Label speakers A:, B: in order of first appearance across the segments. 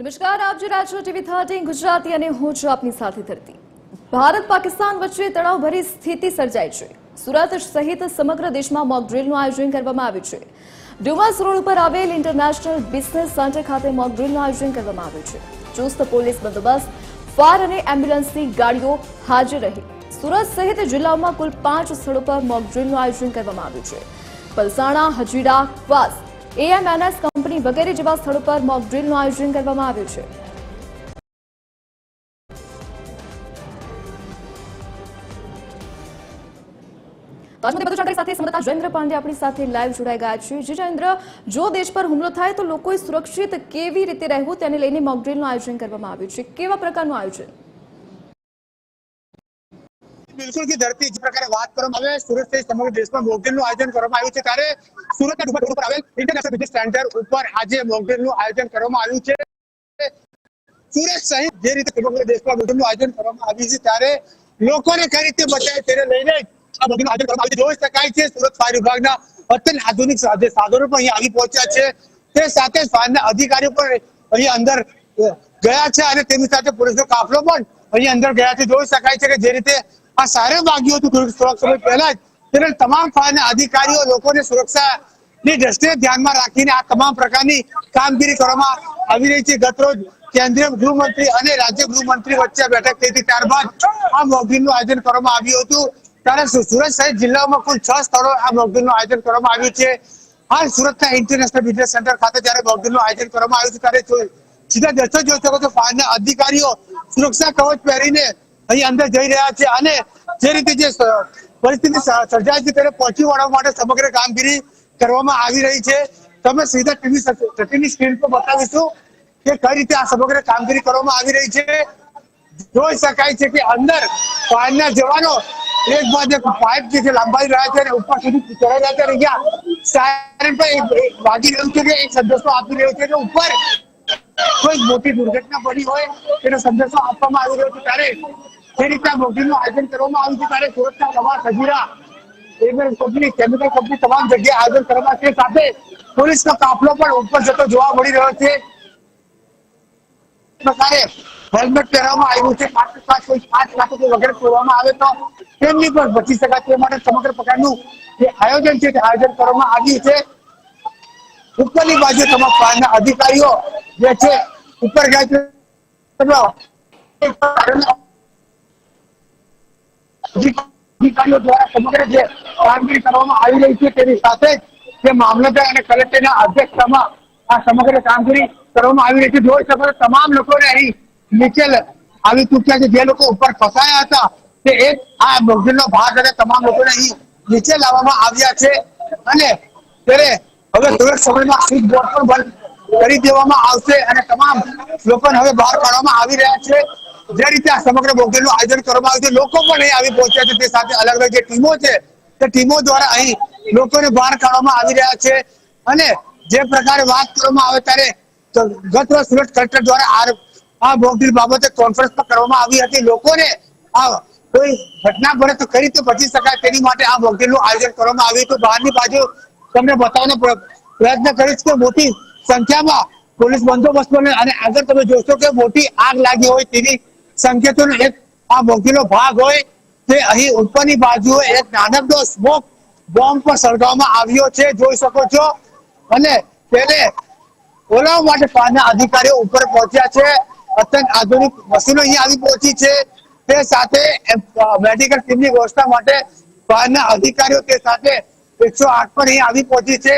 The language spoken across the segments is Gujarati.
A: નમસ્કાર, આપ જોઈ રહ્યા છો ટીવી 13 ગુજરાતી અને હું છું આપની સાથે ધરતી। ભારત પાકિસ્તાન વચ્ચે તણાવભરી સ્થિતિ સર્જાઈ છે। સુરત સહિત સમગ્ર દેશમાં મોક ડ્રીલનું આયોજન કરવામાં આવ્યું છે। ડુમસ રોડ ઉપર આવેલ ઇન્ટરનેશનલ બિઝનેસ સેન્ટર ખાતે મોક ડ્રીલનું આયોજન કરવામાં આવ્યું છે। ચુસ્ત પોલીસ બંદોબસ્ત, ફાયર અને એમ્બ્યુલન્સની ગાડીઓ હાજર રહી સુરત સહિત જિલ્લાઓમાં કુલ 5 સ્થળો પર મોક ડ્રીલનું આયોજન કરવામાં આવ્યું છે। પલસાણા, હજીરા, ક્વાસ, એએમએનએસ કંપની વગેરે જેવા સ્થળો પર મોક ડ્રીલનું આયોજન કરવામાં આવ્યું છે। જયેન્દ્ર પાંડે આપણી સાથે લાઈવ જોડાઈ ગયા છે। જયેન્દ્ર, જો દેશ પર હુમલો થાય તો લોકોએ સુરક્ષિત કેવી રીતે રહેવું તેને લઈને મોક ડ્રીલનું આયોજન કરવામાં આવ્યું છે। કેવા પ્રકારનું આયોજન?
B: बिल्कुल की धरती जिस प्रकार बात करो सूरत से समग्र देश में मॉक ड्रीलનું આયોજન કરવામાં આવ્યું છે ત્યારે સુરતના ડુમસ રોડ પર આવેલ ઇન્ટરનેશનલ બિઝનેસ સેન્ટર ઉપર આજે મોક ड्रीलનું આયોજન કરવામાં આવ્યું છે। સુરત સહિત જે રીતે સમગ્ર દેશમાં મોક ड्रीलનું આયોજન કરવામાં આવ્યું છે ત્યારે લોકોને કઈ રીતે બચાવે તેને લઈને આ મોક ड्रीलનું આયોજન કરવામાં આવ્યું છે। જોઈ શકાય છે સુરત ફાયર વિભાગના અત્યંત આધુનિક સાધનો પણ અહીં આવી પહોંચ્યા છે। તે સાથે ફાયરના અધિકારીઓ પણ અહીં અંદર ગયા છે અને તેમની સાથે પોલીસનો કાફલો પણ અહીં અંદર ગયા છે। જોઈ શકાય છે કે જે રીતે આ સાયરન વાગ્યું હતું થોડા સમય પહેલા જ તમામ ફાયરના અધિકારીઓ લોકોને સુરક્ષાની દ્રષ્ટિએ ધ્યાનમાં રાખીને આ તમામ પ્રકારની કામગીરી કરવામાં આવી રહી છે। ગતરોજ કેન્દ્રીય ગૃહમંત્રી અને રાજ્ય ગૃહમંત્રી વચ્ચે બેઠક થઈ હતી, ત્યારબાદ આ મોક ડ્રીલનું આયોજન કરવામાં આવ્યું હતું। ત્યારે સુરત સહિત જિલ્લાઓમાં કુલ 6 સ્થળો આ મોક ડ્રીલનું આયોજન કરવામાં આવ્યું છે। હાલ સુરતના ઇન્ટરનેશનલ બિઝનેસ સેન્ટર ખાતે જ્યારે મોક ડ્રીલનું આયોજન કરવામાં આવ્યું છે ત્યારે સીધા દ્રશ્યો જોઈ શકો છો, ફાયરના અધિકારીઓ સુરક્ષા કવચ પહેરીને અહીં અંદર જઈ રહ્યા છે અને જે રીતે જે પરિસ્થિતિ સર્જાય છે તેને પહોંચી વળવા માટે સમગ્ર કામગીરી કરવામાં આવી રહી છે। તમે સીધા ટીવીની સ્ક્રીન પર બતાવીશું કે કઈ રીતે આ સમગ્ર કામગીરી કરવામાં આવી રહી છે। જોઈ શકાય છે કે અંદર ફાયરના જવાનો એક બાદ એક પાઇપ જે લંબાઈ રહ્યા છે અને ઉપર સુધી ચડાઈ રહ્યા છે અને અહીંયા સાયરન પર વાગી રહ્યું છે કે એક સંદેશો આપી રહ્યો છે કે ઉપર કોઈ મોટી દુર્ઘટના બની હોય તેનો સંદેશો આપવામાં આવી રહ્યો છે। ત્યારે જે રીતે મોક ડ્રીલનું આયોજન કરવામાં આવ્યું છે ત્યારે સુરતના Kawas, Hazira, MNS company, chemical company તમામ જગ્યાએ આયોજન કરવામાં છે। સાથે પોલીસનો કાફલો પણ ઉપર જતો જોવા મળી રહ્યો છે। પ્રકારે હેલ્મેટ પહેરવામાં આવ્યું છે, કોઈ 5 લાખ વગેરે ખોલવામાં આવે તો તેમની પણ બચી શકાય તે માટે સમગ્ર પ્રકારનું જે આયોજન છે તે આયોજન કરવામાં આવ્યું છે। ઉપરની બાજુ તમામ ફાયરના અધિકારીઓ જે છે ઉપર ગયા છે, અધિકારીઓ દ્વારા સમગ્ર જે કામગીરી કરવામાં આવી રહી છે તેની સાથે જે મામલતદાર અને કલેક્ટરના અધ્યક્ષતામાં આ સમગ્ર કામગીરી કરવામાં આવી રહી છે। જોઈ શકો છો તમામ લોકોને અહીં નીચે આવી ચૂક્યા છે। જે લોકો ઉપર ફસાયા હતા તે એક આ મોક ડ્રીલનો ભાગ અને તમામ લોકોને અહીં નીચે લાવવામાં આવ્યા છે અને ત્યારે હવે થોડાક સમયમાં સ્વિચ બોર્ડ પણ બંધ કરી દેવામાં આવશે અને તમામ લોકોને હવે બહાર કાઢવામાં આવી રહ્યા છે। જે રીતે આ સમગ્ર મોક ડ્રીલનું આયોજન કરવામાં આવ્યું છે, લોકો પણ અહીં આવી પહોંચ્યા છે। તે સાથે અલગ અલગ જે ટીમો છે તે ટીમો દ્વારા અહીં લોકોને બહાર કાઢવામાં આવી રહ્યા છે અને જે પ્રકારે વાત કરવામાં આવે ત્યારે ગત વર્ષ સુરત કલેક્ટર દ્વારા આ મોક ડ્રીલ બાબતે કોન્ફરન્સ પણ કરવામાં આવી હતી। લોકોને આ કોઈ ઘટના બને તો કઈ રીતે બચી શકાય તેની માટે આ મોક ડ્રીલનું આયોજન કરવામાં આવ્યું હતું। બહારની બાજુ તમને બતાવવાનો પ્રયત્ન કરીશ કે મોટી સંખ્યામાં પોલીસ બંદોબસ્ત અને આગળ તમે જોશો કે મોટી આગ લાગી હોય તેવી સંકેતોનો એક આ મોક ડ્રીલનો ભાગ હોય તે અહીં ઉપરની બાજુએ એક નાનકડો સ્મોક બોમ્બ પણ સળગાવવામાં આવ્યો છે, જોઈ શકો છો અને તેને બોલાવવા માટે ફાયરના અધિકારીઓ ઉપર પહોંચ્યા છે। અત્યંત આધુનિક મશીનો અહીં આવી પહોંચી છે। તે સાથે મેડિકલ ટીમની વ્યવસ્થા માટે ફાયરના અધિકારીઓ તે સાથે 108 પર અહીં આવી પહોંચી છે।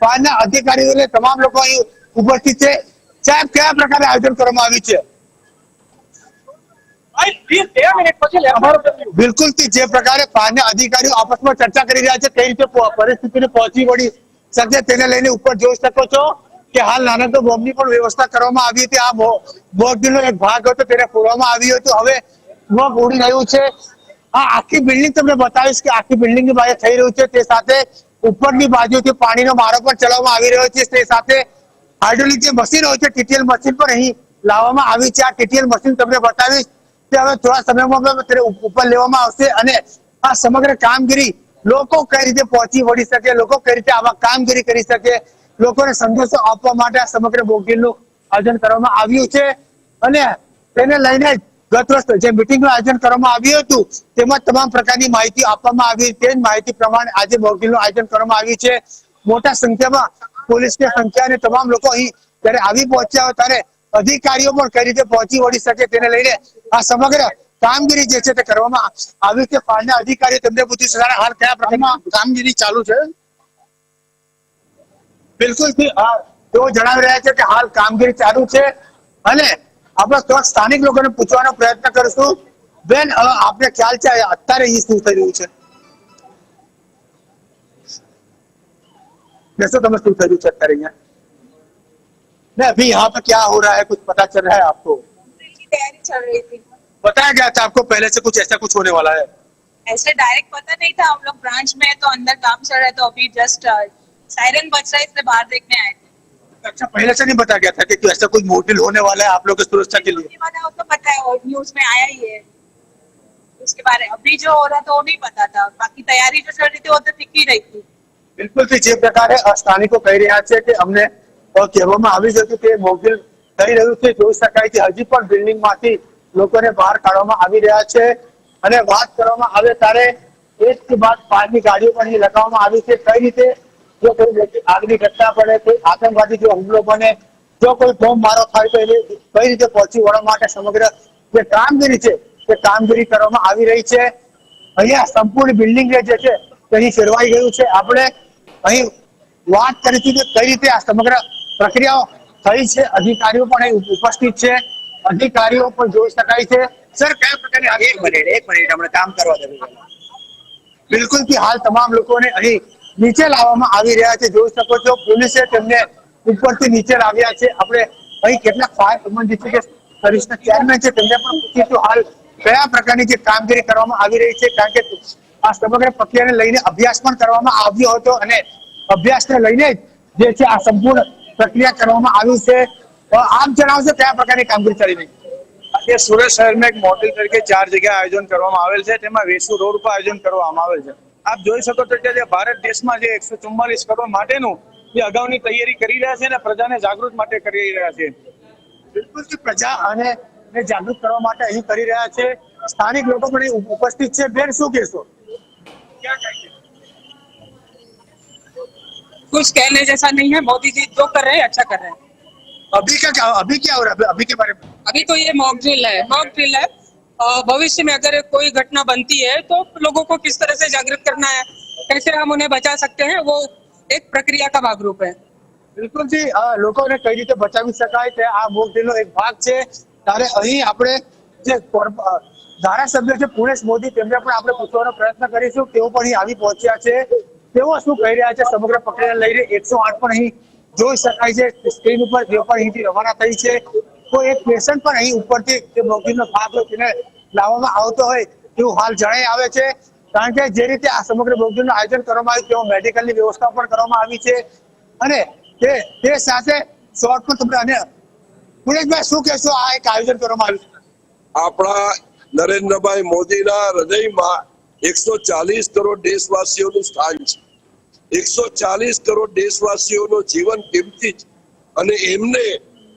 B: ફાયરના અધિકારીઓ તમામ લોકો અહીં ઉપસ્થિત છે। સાહેબ, કયા પ્રકારે આયોજન કરવામાં આવ્યું છે? બિલકુલ જે પ્રકારે ફાયરના અધિકારીઓ આપસમાં ચર્ચા કરી રહ્યા છે કઈ રીતે પરિસ્થિતિને પહોંચી વળી શકે તેને લઈને ઉપર જોઈ શકો છો કે હાલ નાનકડો બોમ્બની પણ વ્યવસ્થા કરવામાં આવી હતી। આ મોક ડ્રીલનો એક ભાગ હતો તેને ખોલવામાં આવ્યું હતું। હવે સ્મોક ઉડી રહ્યું છે। આ આખી બિલ્ડિંગ તમને બતાવીશ કે આખી બિલ્ડિંગની બાજુ થઈ રહ્યું છે। તે સાથે ઉપરની બાજુથી પાણીનો મારો પણ ચલાવવામાં આવી રહ્યો છે। તે સાથે હાઇડ્રોલિક જે મશીન હોય છે ટીટીએલ મશીન પણ અહીં લાવવામાં આવી છે। આ ટીટીએલ મશીન તમને બતાવીશ તે હવે થોડા સમયમાં તેને ઉપર લેવામાં આવશે અને આ સમગ્ર કામગીરી લોકો કઈ રીતે પહોંચી વળી શકે, લોકો કઈ રીતે આવા કામગીરી કરી શકે, લોકોને સંદેશો આપવા માટે આ સમગ્ર મોક ડ્રીલનું આયોજન કરવામાં આવ્યું છે અને તેને લઈને ગત વર્ષે જે મીટિંગનું આયોજન કરવામાં આવ્યું હતું તેમાં તમામ પ્રકારની માહિતી આપવામાં આવી તે જ માહિતી પ્રમાણે આજે મોકડ્રીલનું આયોજન કરવામાં આવ્યું છે. મોટા સંખ્યામાં પોલીસની સંખ્યા અને તમામ લોકો અહીં જ્યારે આવી પહોંચ્યા હોય ત્યારે અધિકારીઓ પણ કઈ રીતે પહોંચી વળી શકે તેને લઈને આ સમગ્ર કામગીરી જે છે તે કરવામાં આવી છે. ફાળના અધિકારીઓ તેમને પૂછ્યું છે હાલ કયા પ્રકારમાં કામગીરી ચાલુ છે. બિલકુલ તેઓ જણાવી રહ્યા છે કે હાલ કામગીરી ચાલુ છે અને આપણે થોડાક સ્થાનિક લોકોને પૂછવાનો પ્રયત્ન કરીશું. બેન, આપને ખ્યાલ છે અત્યારે અહીં શું થઈ રહ્યું છે? जैसे तो मैं शुरू कर चेक करेंगे नहीं अभी यहाँ पे क्या हो रहा है कुछ पता चल रहा है आपको?
C: तैयारी चल रही थी.
B: बताया गया था आपको पहले से कुछ ऐसा कुछ होने वाला है?
C: ऐसे डायरेक्ट पता नहीं था. हम लोग ब्रांच में है तो अंदर काम चल रहा है तो अभी जस्ट सायरन बज रहा है इसलिए बाहर देखने आए थे.
B: अच्छा, पहले से नहीं बताया गया था कि ऐसा कुछ मोटिल होने वाला है आप लोग की सुरक्षा के लिए?
C: वो तो पता है और न्यूज में आया ही है. उसके बारे अभी जो हो रहा था वो नहीं पता था. बाकी तैयारी जो चल रही थी वो तो दिख ही रही थी.
B: બિલકુલ જે પ્રકારે સ્થાનિકો કહી રહ્યા છે કે અમને કહેવામાં આવી હતું કે મોકડ્રીલ થઈ રહ્યું છે જોઈ શકાય છે હજી પણ બિલ્ડિંગમાંથી લોકોને બહાર કાઢવામાં આવી રહ્યા છે અને વાત કરવામાં આવે ત્યારે એક કે બાદ ફાયરની ગાડીઓ પણ અહીં લગાવવામાં આવી છે. કઈ રીતે જો કોઈ વ્યક્તિ આગની ઘટના પડે કોઈ આતંકવાદી જો હુમલો બને જો કોઈ બોમ્બ મારો થાય તો એને કઈ રીતે પહોંચી વળવા માટે સમગ્ર જે કામગીરી છે તે કામગીરી કરવામાં આવી રહી છે. અહીંયા સંપૂર્ણ બિલ્ડિંગ જે છે અહીં ફેરવાઈ ગયું છે. આપણે અહીં વાત કરી હતી કે કઈ રીતે આ સમગ્ર પ્રક્રિયાઓ થઈ છે. અધિકારીઓ પણ અહીં ઉપસ્થિત છે. અધિકારીઓ પણ જોઈ શકાય છે. સર કયા પ્રકારની એક મિનિટ આપણે કામ કરવા દેવું. બિલકુલ થી હાલ તમામ લોકોને અહીં નીચે લાવવામાં આવી રહ્યા છે. જોઈ શકો છો પોલીસે તેમને ઉપરથી નીચે લાવ્યા છે. આપણે અહીં કેટલાક ફાયર સંબંધિત છે કે સર્વિસના ચેરમેન છે તેમને પણ પૂછીશું હાલ કયા પ્રકારની જે કામગીરી કરવામાં આવી રહી છે. કારણ કે આ સમગ્ર પ્રક્રિયાને લઈને અભ્યાસ પણ કરવામાં આવ્યો હતો અને અભ્યાસને લઈને જે છે આ સંપૂર્ણ પ્રક્રિયા કરવામાં આવી છે. આપ જણાવશો કયા પ્રકારની કામગીરી ચાલી રહી છે?
D: આજે સુરત શહેરમાં એક મોડેલ તરીકે 4 જગ્યાએ આયોજન કરવામાં આવેલ છે. તેમાં વેસુ રોડ પર આયોજન કરવામાં આવેલ છે. આપ જોઈ શકો છો કે જે ભારત દેશમાં જે 144 કરોડ માટેનું જે અગાઉની તૈયારી કરી રહ્યા છે અને પ્રજાને જાગૃત માટે કરી રહ્યા છે.
B: બિલકુલ પ્રજા અને જાગૃત કરવા માટે અહીં કરી રહ્યા છે. સ્થાનિક લોકો પણ ઉપસ્થિત છે. બેન, શું કહેશો?
C: कुछ कहने जैसा नहीं है. मोदी जी जो कर रहे हैं अच्छा कर रहे हैं.
B: अभी क्या हो रहा है अभी के बारे में?
C: अभी तो ये मॉक ड्रिल है. भविष्य में अगर कोई घटना बनती है तो लोगों को किस तरह से जागृत करना है, कैसे हम उन्हें बचा सकते हैं, वो एक प्रक्रिया का भागरूप है.
B: બિલકુલ જી લોકોને કઈ રીતે બચાવી શકાય તે આ મોક ડ્રીલનો એક ભાગ છે. ત્યારે અહીં આપણે જે ધારાસભ્ય છે પુણેશ મોદી તેમને પણ આપણે પૂછવાનો પ્રયત્ન કરીશું. તેઓ પણ અહીં આવી પહોંચ્યા છે. તેઓ શું કહી રહ્યા છે સમગ્ર પ્રક્રિયા લઈને 108 પણ અહીં જોઈ શકાય છે સ્ક્રીન ઉપર. જે પણ અહીંથી રવાના થઈ છે કોઈ એક પેશન્ટ પણ અહીં ઉપરથી જે મોક ડ્રીલનો ભાગ હોય તેને લાવવામાં આવતો હોય તેવું હાલ જણાઈ આવે છે. કારણ કે જે રીતે આ સમગ્ર મોક ડ્રીલનું આયોજન કરવામાં આવ્યું તેઓ મેડિકલની વ્યવસ્થા પણ કરવામાં આવી છે અને તે સાથે શોર્ટ પણ તમને અને પુણેશભાઈ શું કહેશો આ એક આયોજન કરવામાં આવ્યું છે?
E: આપણા નરેન્દ્રભાઈ મોદીના હૃદયમાં 140 કરોડ દેશવાસીઓનું સ્થાન છે. 140 કરોડ દેશવાસીઓનું જીવન કિંમતી છે અને એમને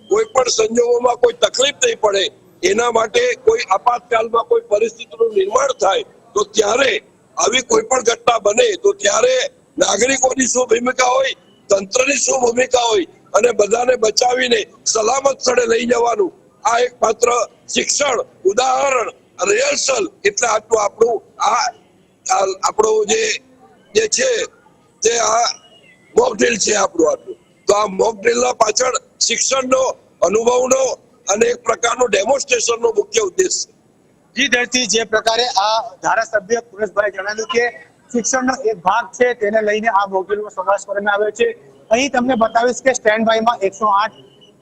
E: કોઈ પણ સંજોગોમાં કોઈ તકલીફ નહીં પડે એના માટે કોઈ આપાતકાલમાં કોઈ પરિસ્થિતિનું નિર્માણ થાય તો ત્યારે આવી કોઈ પણ ઘટના બને તો ત્યારે નાગરિકોની શું ભૂમિકા હોય, તંત્રની શું ભૂમિકા હોય અને બધાને બચાવીને સલામત સ્થળે લઈ જવાનું આ એક માત્ર શિક્ષણ ઉદાહરણ રિહર્સલ એટલે આપણું જે છે તે આ મોક ડ્રીલ છે આપણું. તો આ મોક ડ્રીલના પાછળ શિક્ષણનો અનુભવનો અને એક પ્રકારનો ડેમોન્સ્ટ્રેશનનો મુખ્ય ઉદ્દેશ છે.
B: જી ધરતી જે પ્રકારે આ ધારાસભ્ય પુરેશભાઈ જણાવ્યું કે શિક્ષણનો એક ભાગ છે તેને લઈને આ મોક ડ્રીલનો સમાવેશ કરવામાં આવ્યો છે. અહીં તમને બતાવીશ કે સ્ટેન્ડ બાયમાં 108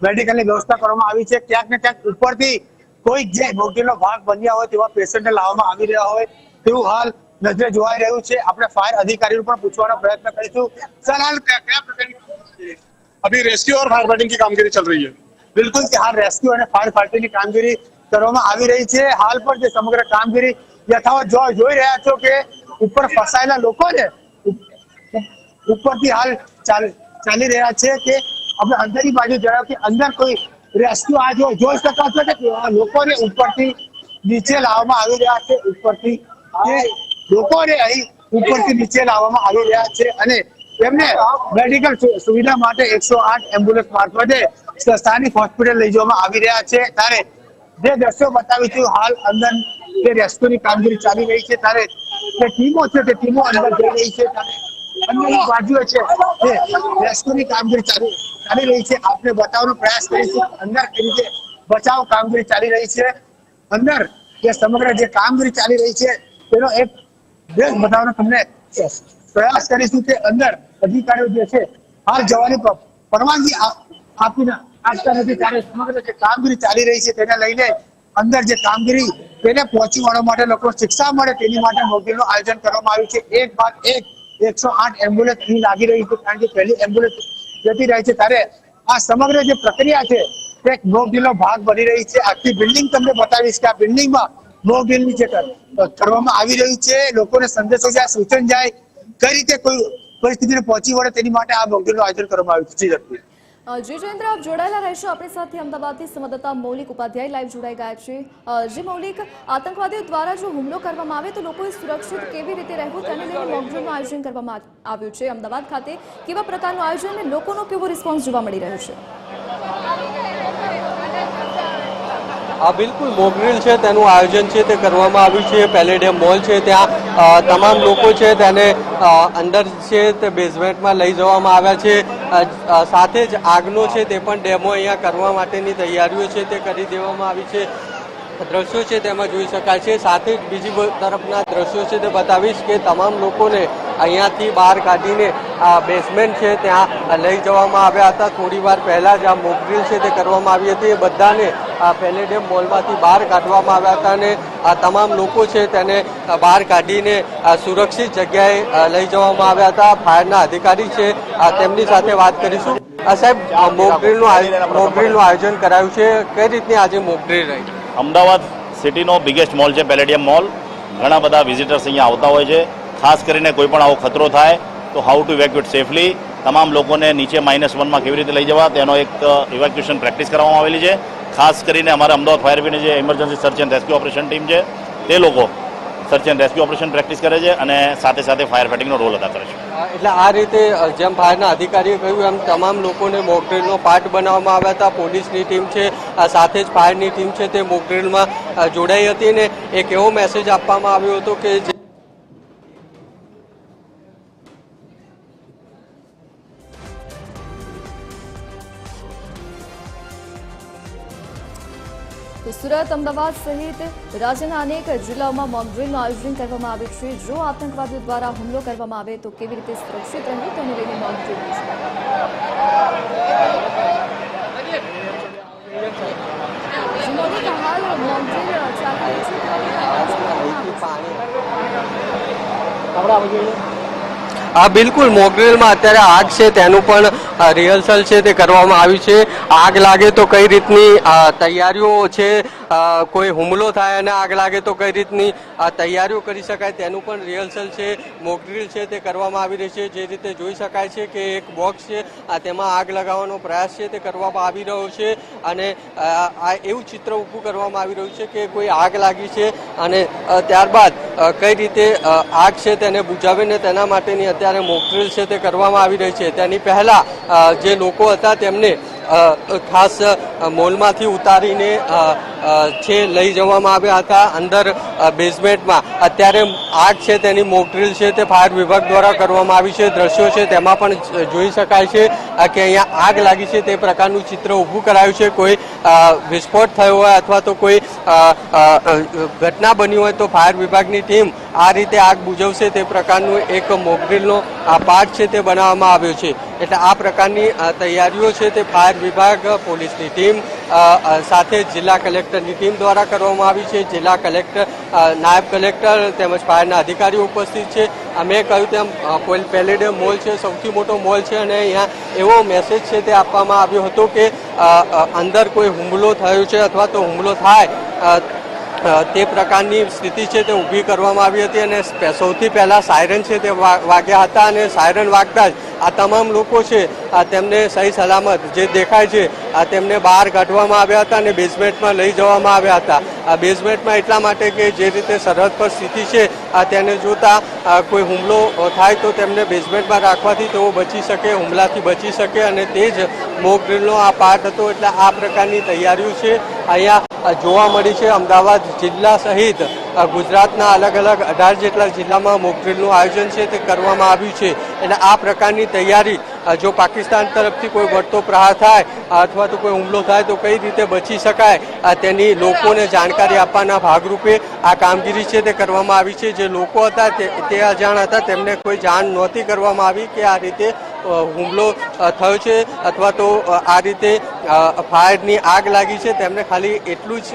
B: મેડિકલની વ્યવસ્થા કરવામાં આવી છે. ક્યાંક ને ક્યાંક ઉપરથી કોઈ જે મોક ડ્રીલનો ભાગ બન્યા હોય તેવા પેશન્ટને લાવવામાં આવી રહ્યા હોય તેવું હાલ નજરે જોવાઈ રહ્યું છે. આપણે ફાયર અધિકારીઓ પણ પૂછવાનો પ્રયત્ન કરીશું. સર હાલ કયા પ્રકારની
F: अभी रेस्क्यू और फायर फाइटिंग की कामगिरी चल रही है.
B: બિલકુલ કે હાલ રેસ્ક્યુ અને ફાયર ફાઇટિંગની કામગીરી કરવામાં આવી રહી છે. હાલ પણ જે સમગ્ર કામગીરી યથાવત જોઈ રહ્યા છો કે ઉપર ફસાયેલા લોકો છે ઉપરથી હાલ ચાલી રહ્યા છે કે આપણે અંદરની બાજુ જણાવ કે અંદર કોઈ રેસ્ક્યુ આ જોઈ શકો છો કે લોકોને ઉપરથી નીચે લાવવામાં આવી રહ્યા છે, ઉપરથી લોકોને અહીં ઉપરથી નીચે લાવવામાં આવી રહ્યા છે અને તેમને મેડિકલ સુવિધા માટે 108 એમ્બ્યુલન્સ મારફતે સ્થાનિક હોસ્પિટલ લઈ જવામાં આવી રહ્યા છે। ત્યારે જે દ્રશ્યો બતાવી છે હાલ અંદર જે રેસ્ક્યુની કામગીરી ચાલી રહી છે, ત્યારે જે ટીમો છે તે ટીમો અંદર જઈ રહી છે, અન્ય બાજુએ છે તે રેસ્ક્યુની કામગીરી ચાલી રહી છે। આપને બતાવવાનો પ્રયાસ કરીશું અંદર કઈ રીતે બચાવ કામગીરી ચાલી રહી છે, અંદર જે સમગ્ર જે કામગીરી ચાલી રહી છે તેનો એક દેશ બતાવવાનો તમને પ્રયાસ કરીશું કે અંદર અધિકારીઓ જે છે હાલ જવાની પરવાનગી આપતા નથી। ત્યારે સમગ્ર જે કામગીરી ચાલી રહી છે તેને લઈને અંદર જે કામગીરી તેને પહોંચી વળવા માટે લોકો શિક્ષા મળે તેની માટે મોકડ્રીલનું આયોજન કરવામાં આવ્યું છે। એક બાદ એક 108 એમ્બ્યુલન્સ અહીં લાગી રહી છે, કારણ કે પહેલી એમ્બ્યુલન્સ જતી રહી છે। ત્યારે આ સમગ્ર જે પ્રક્રિયા છે તે મોકડ્રીલનો ભાગ બની રહી છે। આખી બિલ્ડિંગ તમને બતાવીશ કે આ બિલ્ડિંગમાં મોકડ્રીલની જે કરવામાં આવી રહ્યું છે, લોકોને સંદેશો જાય, સૂચન જાય, કઈ રીતે કોઈ પરિસ્થિતિને પહોંચી વળે તેની માટે આ મોકડ્રીલનું આયોજન કરવામાં આવ્યું છે।
A: જી જયેન્દ્ર, આપ જોડાયેલા રહેશો આપણી સાથે। અમદાવાદથી સંવાદદાતા મૌલિક ઉપાધ્યાય લાઈવ જોડાઈ ગયા છે। જી મૌલિક, આતંકવાદીઓ દ્વારા જો હુમલો કરવામાં આવે તો લોકોએ સુરક્ષિત કેવી રીતે રહેવું તેને લઈને મોકડ્રીલનું આયોજન કરવામાં આવ્યું છે। અમદાવાદ ખાતે કેવા પ્રકારનું આયોજન અને લોકોનો કેવો રિસ્પોન્સ જોવા મળી રહ્યો છે?
G: બિલકુલ મોકડ્રીલ છે તેનું આયોજન છે તે કરવામાં આવ્યું છે। પેલેડિયમ મોલ છે ત્યાં તમામ લોકો છે તેને અંદર છે તે બેઝમેન્ટમાં લઈ જવામાં આવ્યા છે। સાથે જ આગનો છે તે પણ ડેમો અહીંયા કરવા માટેની તૈયારીઓ છે તે કરી દેવામાં આવી છે। દ્રશ્યો છે તેમાં જોઈ શકાય છે। સાથે જ બીજી તરફના દ્રશ્યો છે તે બતાવીશ કે તમામ લોકોને અહીંયાથી બહાર કાઢીને બેઝમેન્ટ છે ત્યાં લઈ જવામાં આવ્યા હતા। થોડી વાર પહેલા જ આ મોકડ્રીલ છે તે કરવામાં આવી હતી। એ બધાને પેલેડિયમ મોલમાંથી બહાર કાઢવામાં આવ્યા હતા અને તમામ લોકો છે તેને બહાર કાઢીને સુરક્ષિત જગ્યાએ લઈ જવામાં આવ્યા હતા। ફાયરના અધિકારી છે તેમની સાથે વાત કરીશું। સાહેબ, મોકડ્રીલનું આયોજન કરાયું છે, કઈ રીતની આજે મોકડ્રીલ રહી?
H: અમદાવાદ સિટીનો બિગેસ્ટ મોલ છે પેલેડિયમ મોલ। ઘણા બધા વિઝિટર્સ અહીંયા આવતા હોય છે। ખાસ કરીને કોઈ પણ આવો ખતરો થાય તો હાઉ ટુ ઇવેક્યુએટ સેફલી, તમામ લોકોને નીચે -1માં કેવી રીતે લઈ જવા તેનો એક ઇવેક્યુએશન પ્રેક્ટિસ કરવામાં આવેલી છે। ખાસ કરીને અમારા અમદાવાદ ફાયર બ્રિગેડની જે emergency search and rescue operation team છે તે લોકો search and rescue operation practice કરે છે અને સાથે સાથે ફાયર ફાઇટિંગનો રોલ અદા કરે છે।
G: એટલે આ રીતે જેમ ફાયરના અધિકારીએ કહ્યું એમ તમામ લોકોને મોકડ્રીલનો પાર્ટ બનાવવામાં આવ્યા હતા। પોલીસની ટીમ છે સાથે જ ફાયરની ટીમ છે તે મોકડ્રીલમાં જોડાઈ હતી ને એક એવો મેસેજ આપવામાં આવ્યો હતો કે
A: સુરત, અમદાવાદ સહિત રાજ્યના અનેક જિલ્લાઓમાં મોકડ્રીલનું આયોજન કરવામાં આવ્યું છે। જો આતંકવાદીઓ દ્વારા હુમલો કરવામાં આવે તો કેવી રીતે સુરક્ષિત રહેવું તેને લઈને મોકડ્રીલ હાલ મોકડ્રીલ ચાલી રહી છે।
G: બિલકુલ મોકડ્રીલમાં અત્યારે આગ છે તેનું પણ રિહર્સલ છે તે કરવામાં આવ્યું છે। આગ લાગે તો કઈ રીતની તૈયારીઓ છે, કોઈ હુમલો થાય અને આગ લાગે તો કઈ રીતની તૈયારીઓ કરી શકાય તેનું પણ રિહર્સલ છે, મોકડ્રીલ છે તે કરવામાં આવી રહી છે। જે રીતે જોઈ શકાય છે કે એક બોક્સ છે તેમાં આગ લગાવવાનો પ્રયાસ છે તે કરવામાં આવી રહ્યો છે અને આ એવું ચિત્ર ઊભું કરવામાં આવી રહ્યું છે કે કોઈ આગ લાગી છે અને ત્યારબાદ કઈ રીતે આગ છે તેને બુઝાવીને તેના માટેની અત્યારે મોકડ્રીલ છે તે કરવામાં આવી રહી છે। તેની પહેલા જે લોકો હતા તેમને ખાસ મોલમાંથી ઉતારીને છે લઈ જવામાં આવ્યા હતા અંદર બેઝમેન્ટમાં। અત્યારે આગ છે તેની મોકડ્રીલ છે તે ફાયર વિભાગ દ્વારા કરવામાં આવી છે। દ્રશ્યો છે તેમાં પણ જોઈ શકાય છે કે અહીંયા આગ લાગી છે તે પ્રકારનું ચિત્ર ઊભું કરાયું છે। કોઈ વિસ્ફોટ થયો હોય અથવા તો કોઈ ઘટના બની હોય તો ફાયર વિભાગની ટીમ આ રીતે આગ બુઝવશે તે પ્રકારનું એક મોકડ્રીલનો આ પાર્ટ છે તે બનાવવામાં આવ્યો છે। એટલે આ પ્રકારની તૈયારીઓ છે તે ફાયર વિભાગ, પોલીસની ટીમ સાથે જિલ્લા કલેક્ટરની ટીમ દ્વારા કરવામાં આવી છે। જિલ્લા કલેક્ટર, નાયબ કલેક્ટર તેમજ ફાયરના અધિકારીઓ ઉપસ્થિત છે। મેં કહ્યું તેમ પેલેડિયમ મોલ છે સૌથી મોટો મોલ છે અને અહીંયા એવો મેસેજ છે તે આપવામાં આવ્યો હતો કે અંદર કોઈ હુમલો થયો છે અથવા તો હુમલો થાય તે પ્રકારની સ્થિતિ છે તે ઊભી કરવામાં આવી હતી અને સૌથી પહેલા સાયરન છે તે વાગ્યા હતા અને સાયરન વાગતા જ આ તમામ લોકો છે તેમને સહી સલામત જે દેખાય છે તેમને બહાર કાઢવામાં આવ્યા હતા અને બેઝમેન્ટમાં લઈ જવામાં આવ્યા હતા. આ બેઝમેન્ટમાં એટલા માટે કે જે રીતે સરહદ પર સ્થિતિ છે તેને જોતા કોઈ હુમલો થાય તો તેમને બેઝમેન્ટમાં રાખવાથી તેઓ બચી શકે, હુમલાથી બચી શકે અને તે જ મોક ડ્રીલનો આ પાર્ટ હતો. એટલે આ પ્રકારની તૈયારીઓ છે અહીંયા જોવા મળી છે. અમદાવાદ જિલ્લા સહિત ગુજરાતના અલગ અલગ 18 જેટલા જિલ્લામાં મોક ડ્રીલનું આયોજન છે તે કરવામાં આવ્યું છે. એટલે આ પ્રકારની તૈયારી જો પાકિસ્તાન તરફથી કોઈ વળતો પ્રહાર થાય અથવા તો કોઈ હુમલો થાય તો કઈ રીતે બચી શકાય તેની લોકોને જાણકારી આપવાના ભાગરૂપે આ કામગીરી છે તે કરવામાં આવી છે. જે લોકો હતા તે અજાણ હતા, તેમને કોઈ જાણ નહોતી કરવામાં આવી કે આ રીતે હુમલો થયો છે અથવા તો આ રીતે ફાયરની આગ લાગી છે. તેમને ખાલી એટલું જ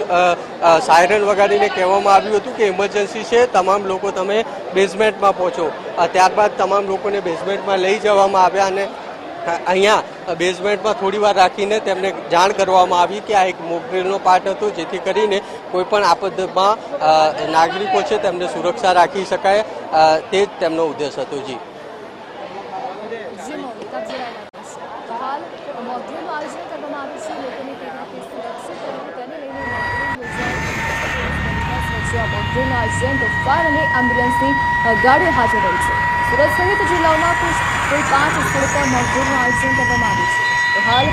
G: સાયરન વગાડીને કહેવામાં આવ્યું હતું કે ઇમરજન્સી છે, તમામ લોકો તમે બેઝમેન્ટમાં પહોંચો. ત્યારબાદ તમામ લોકોને બેઝમેન્ટમાં લઈ જવામાં આવ્યા અને અહીંયા બેઝમેન્ટમાં થોડી વાર રાખીને તેમને જાણ કરવામાં આવી કે આ એક મોક ડ્રીલનો પાર્ટ હતો, જેથી કરીને કોઈ પણ આપદમાં નાગરિકો છે તેમને સુરક્ષા રાખી શકાય, તે જ તેમનો ઉદ્દેશ હતો. જી
A: ફાયર અને એમ્બ્યુલન્સની ગાડીઓ હાજર રહી છે. સુરત સહિત જિલ્લાઓમાં કુલ 5 સ્થળો પર મોકડ્રીલનું આયોજન કરવામાં આવ્યું છે. તો હાલ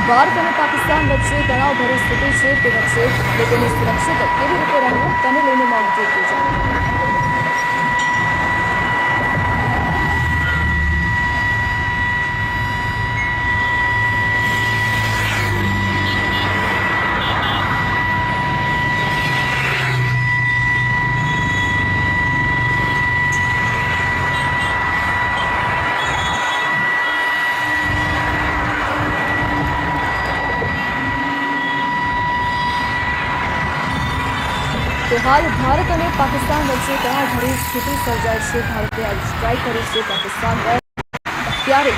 A: ભારત અને પાકિસ્તાન વચ્ચે તણાવભરી સ્થિતિ છે, તે વચ્ચે લોકોની સુરક્ષિત કેવી રીતે રહેવું તેને લઈને મોકડ્રીલ યોજાયું. તો હાલ ભારત અને પાકિસ્તાન વચ્ચે તણાવભરી સ્થિતિ સર્જાય છે. ભારતે એર સ્ટ્રાઇક કરી છે પાકિસ્તાન પર. ત્યારે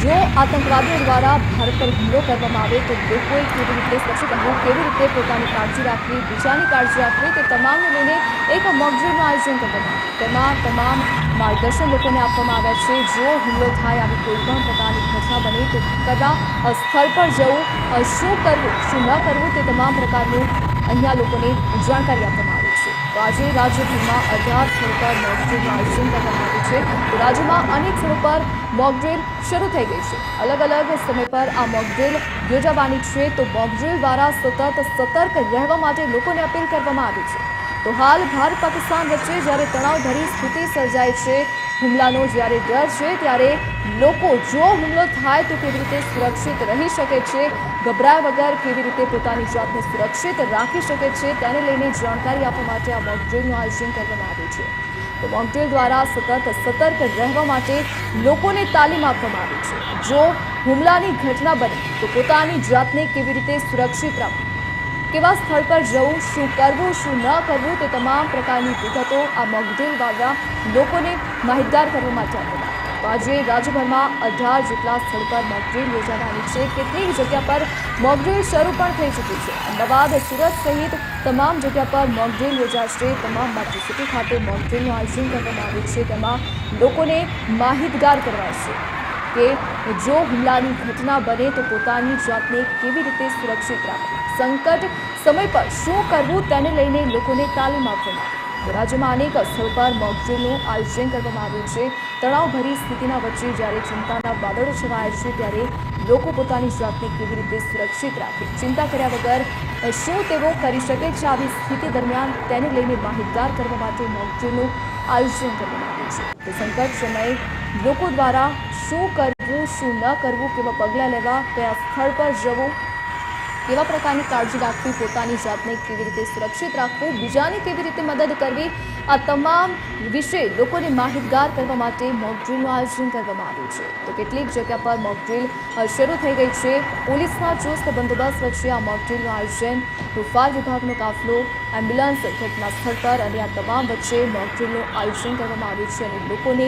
A: જો આતંકવાદીઓ દ્વારા ભારત પર હુમલો કરવામાં આવે તો લોકોએ કેવી રીતે સુરક્ષિત રહેવું, કેવી રીતે પોતાની કાળજી રાખવી, બીજાની કાળજી રાખવી, તે તમામને લઈને એક મોક ડ્રીલનું આયોજન કરવામાં આવ્યું. તેમાં તમામ માર્ગદર્શન લોકોને આપવામાં આવ્યા છે. જો હુમલો થાય, આવી કોઈ પણ પ્રકારની ઘટના બને તો કયા સ્થળ પર જવું, શું કરવું, શું ન કરવું, તે તમામ પ્રકારનું અહીંયા લોકોને જાણકારી આપવામાં આવી છે. તો આજે રાજ્યભરમાં 18 સ્થળો પર મોક ડ્રીલનું આયોજન કરવામાં આવ્યું છે. તો રાજ્યમાં અનેક સ્થળો પર મોક ડ્રીલ શરૂ થઈ ગઈ છે. અલગ અલગ સમય પર આ મોક ડ્રીલ યોજાવાની છે. તો મોક ડ્રીલ દ્વારા સતત સતર્ક રહેવા માટે લોકોને અપીલ કરવામાં આવી છે. તો હાલ ભારત પાકિસ્તાન વચ્ચે જ્યારે તણાવભરી સ્થિતિ સર્જાય છે, હુમલાનો જ્યારે ડર છે, ત્યારે લોકો જો હુમલો થાય તો કેવી રીતે સુરક્ષિત રહી શકે છે, ગભરાયા વગર કેવી રીતે પોતાની જાતને સુરક્ષિત રાખી શકે છે, તેને લઈને જાણકારી આપવા માટે આ મોક ડ્રીલનું આયોજન કરવામાં આવ્યું છે. તો મોક ડ્રીલ દ્વારા સતત સતર્ક રહેવા માટે લોકોને તાલીમ આપવામાં આવી છે. જો હુમલાની ઘટના બને તો પોતાની જાતને કેવી રીતે સુરક્ષિત રાખવી, કેવા સ્થળ પર જવું, શું કરવું, શું ન કરવું, તે તમામ પ્રકારની વિગતો આ મોક ડ્રીલ દ્વારા લોકોને માહિતગાર કરવા માટે આપવામાં આવી. તો આજે રાજ્યભરમાં 18 જેટલા સ્થળ પર મોક ડ્રીલ યોજાવાની છે. કેટલીક જગ્યા પર મોક ડ્રીલ શરૂ પણ થઈ ચૂકી છે. અમદાવાદ, સુરત સહિત તમામ જગ્યા પર મોક ડ્રીલ યોજાશે. તમામ મેટ્રો સિટી ખાતે મોક ડ્રીલનું આયોજન કરવામાં આવ્યું છે. તેમાં લોકોને માહિતગાર કરવાશે કે જો હુમલાની ઘટના બને તો પોતાની જાતને કેવી રીતે સુરક્ષિત રાખવી, સંકટ સમય પર શું કરવું, તેને લઈને લોકોને તાલીમ આપવામાં આવી. રાજ્યમાં અનેક સ્થળો પર મોક ડ્રીલનું આયોજન કરવામાં આવ્યું છે. તણાવભરી સ્થિતિના વચ્ચે જ્યારે ચિંતાના વાદળો છવાયા છે, ત્યારે લોકો પોતાની જાતને કેવી રીતે સુરક્ષિત રાખે, ચિંતા કર્યા વગર શું તેઓ કરી શકે છે આવી સ્થિતિ દરમિયાન, તેને લઈને માહિતગાર કરવા માટે મોક ડ્રીલનું આયોજન કરવામાં આવ્યું છે. તે સંકટ સમયે લોકો દ્વારા શું કરવું, શું ન કરવું, કેવા પગલાં લેવા, કયા સ્થળ પર જવું, કેવા પ્રકારની કાળજી રાખવી, પોતાની જાતને કેવી રીતે સુરક્ષિત રાખવું, બીજાની કેવી રીતે મદદ કરવી, આ તમામ વિશે લોકોને માહિતગાર કરવા માટે મોક ડ્રીલનું આયોજન કરવામાં આવ્યું છે. તો કેટલીક જગ્યા પર મોક ડ્રીલ શરૂ થઈ ગઈ છે. પોલીસના ચુસ્ત બંદોબસ્ત વચ્ચે આ મોક ડ્રીલનું આયોજન, તો ફાયર વિભાગનો કાફલો, એમ્બ્યુલન્સ ઘટના સ્થળ પર અને આ તમામ વચ્ચે મોક ડ્રીલનું આયોજન કરવામાં આવ્યું છે અને લોકોને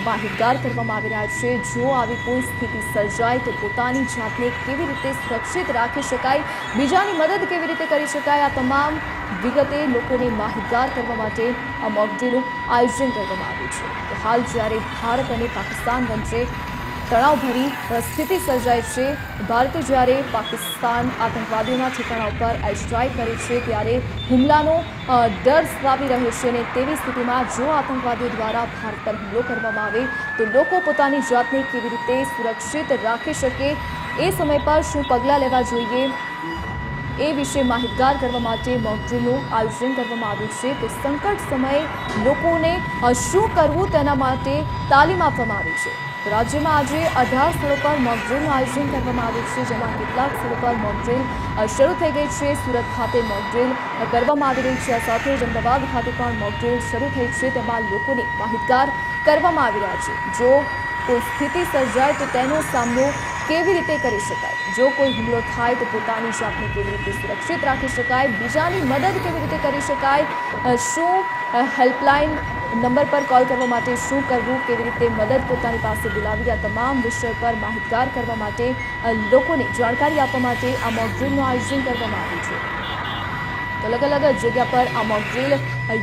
A: માહિતગાર કરવામાં આવી રહ્યા છે. જો આવી કોઈ સ્થિતિ સર્જાય તો પોતાની જાતને કેવી રીતે સુરક્ષિત રાખી શકાય, બીજાની મદદ કેવી રીતે કરી શકાય, આ તમામ વિગતે લોકોને માહિતગાર કરવા માટે આ મોક ડ્રીલનું આયોજન કરવામાં આવ્યું છે. તો હાલ જ્યારે ભારત અને પાકિસ્તાન વચ્ચે તણાવભરી સ્થિતિ સર્જાઈ છે. ભારતે જ્યારે પાકિસ્તાન આતંકવાદીઓના ઠેકાણા ઉપર એર સ્ટ્રાઇક કરી છે ત્યારે હુમલાનો ડર સતાવી રહ્યો છે અને તેવી સ્થિતિમાં જો આતંકવાદીઓ દ્વારા ભારત પર હુમલો કરવામાં આવે તો લોકો પોતાની જાતને કેવી રીતે સુરક્ષિત રાખી શકે, એ સમય પર શું પગલાં લેવા જોઈએ એ વિશે માહિતગાર કરવા માટે મોક ડ્રીલનું આયોજન કરવામાં આવ્યું છે. તો સંકટ સમયે લોકોને શું કરવું તેના માટે તાલીમ આપવામાં આવી છે. તો રાજ્યમાં આજે 18 સ્થળો પર મોક ડ્રીલનું આયોજન કરવામાં આવ્યું છે, જેમાં કેટલાક સ્થળો પર મોક ડ્રીલ શરૂ થઈ ગઈ છે. સુરત ખાતે મોક ડ્રીલ કરવામાં આવી રહી છે. આ સાથે જ અમદાવાદ ખાતે પણ મોક ડ્રીલ શરૂ થઈ છે. તેમાં લોકોને માહિતગાર કરવામાં આવી રહ્યા છે. જો કોઈ સ્થિતિ સર્જાય તો તેનો સામનો કેવી રીતે કરી શકાય, જો કોઈ હુમલો થાય તો પોતાની જાતને કેવી રીતે સુરક્ષિત રાખી શકાય, બીજાની મદદ કેવી રીતે કરી શકાય, શું હેલ્પલાઇન નંબર પર કોલ કરવા માટે શું કરવું, કેવી રીતે મદદ પોતાની પાસે બોલાવી, આ તમામ વિષય પર માહિતગાર કરવા માટે લોકોને જાણકારી આપવા માટે આ મોક ડ્રીલનું આયોજન કરવામાં આવ્યું છે. અલગ અલગ જગ્યા પર આ મોક ડ્રીલ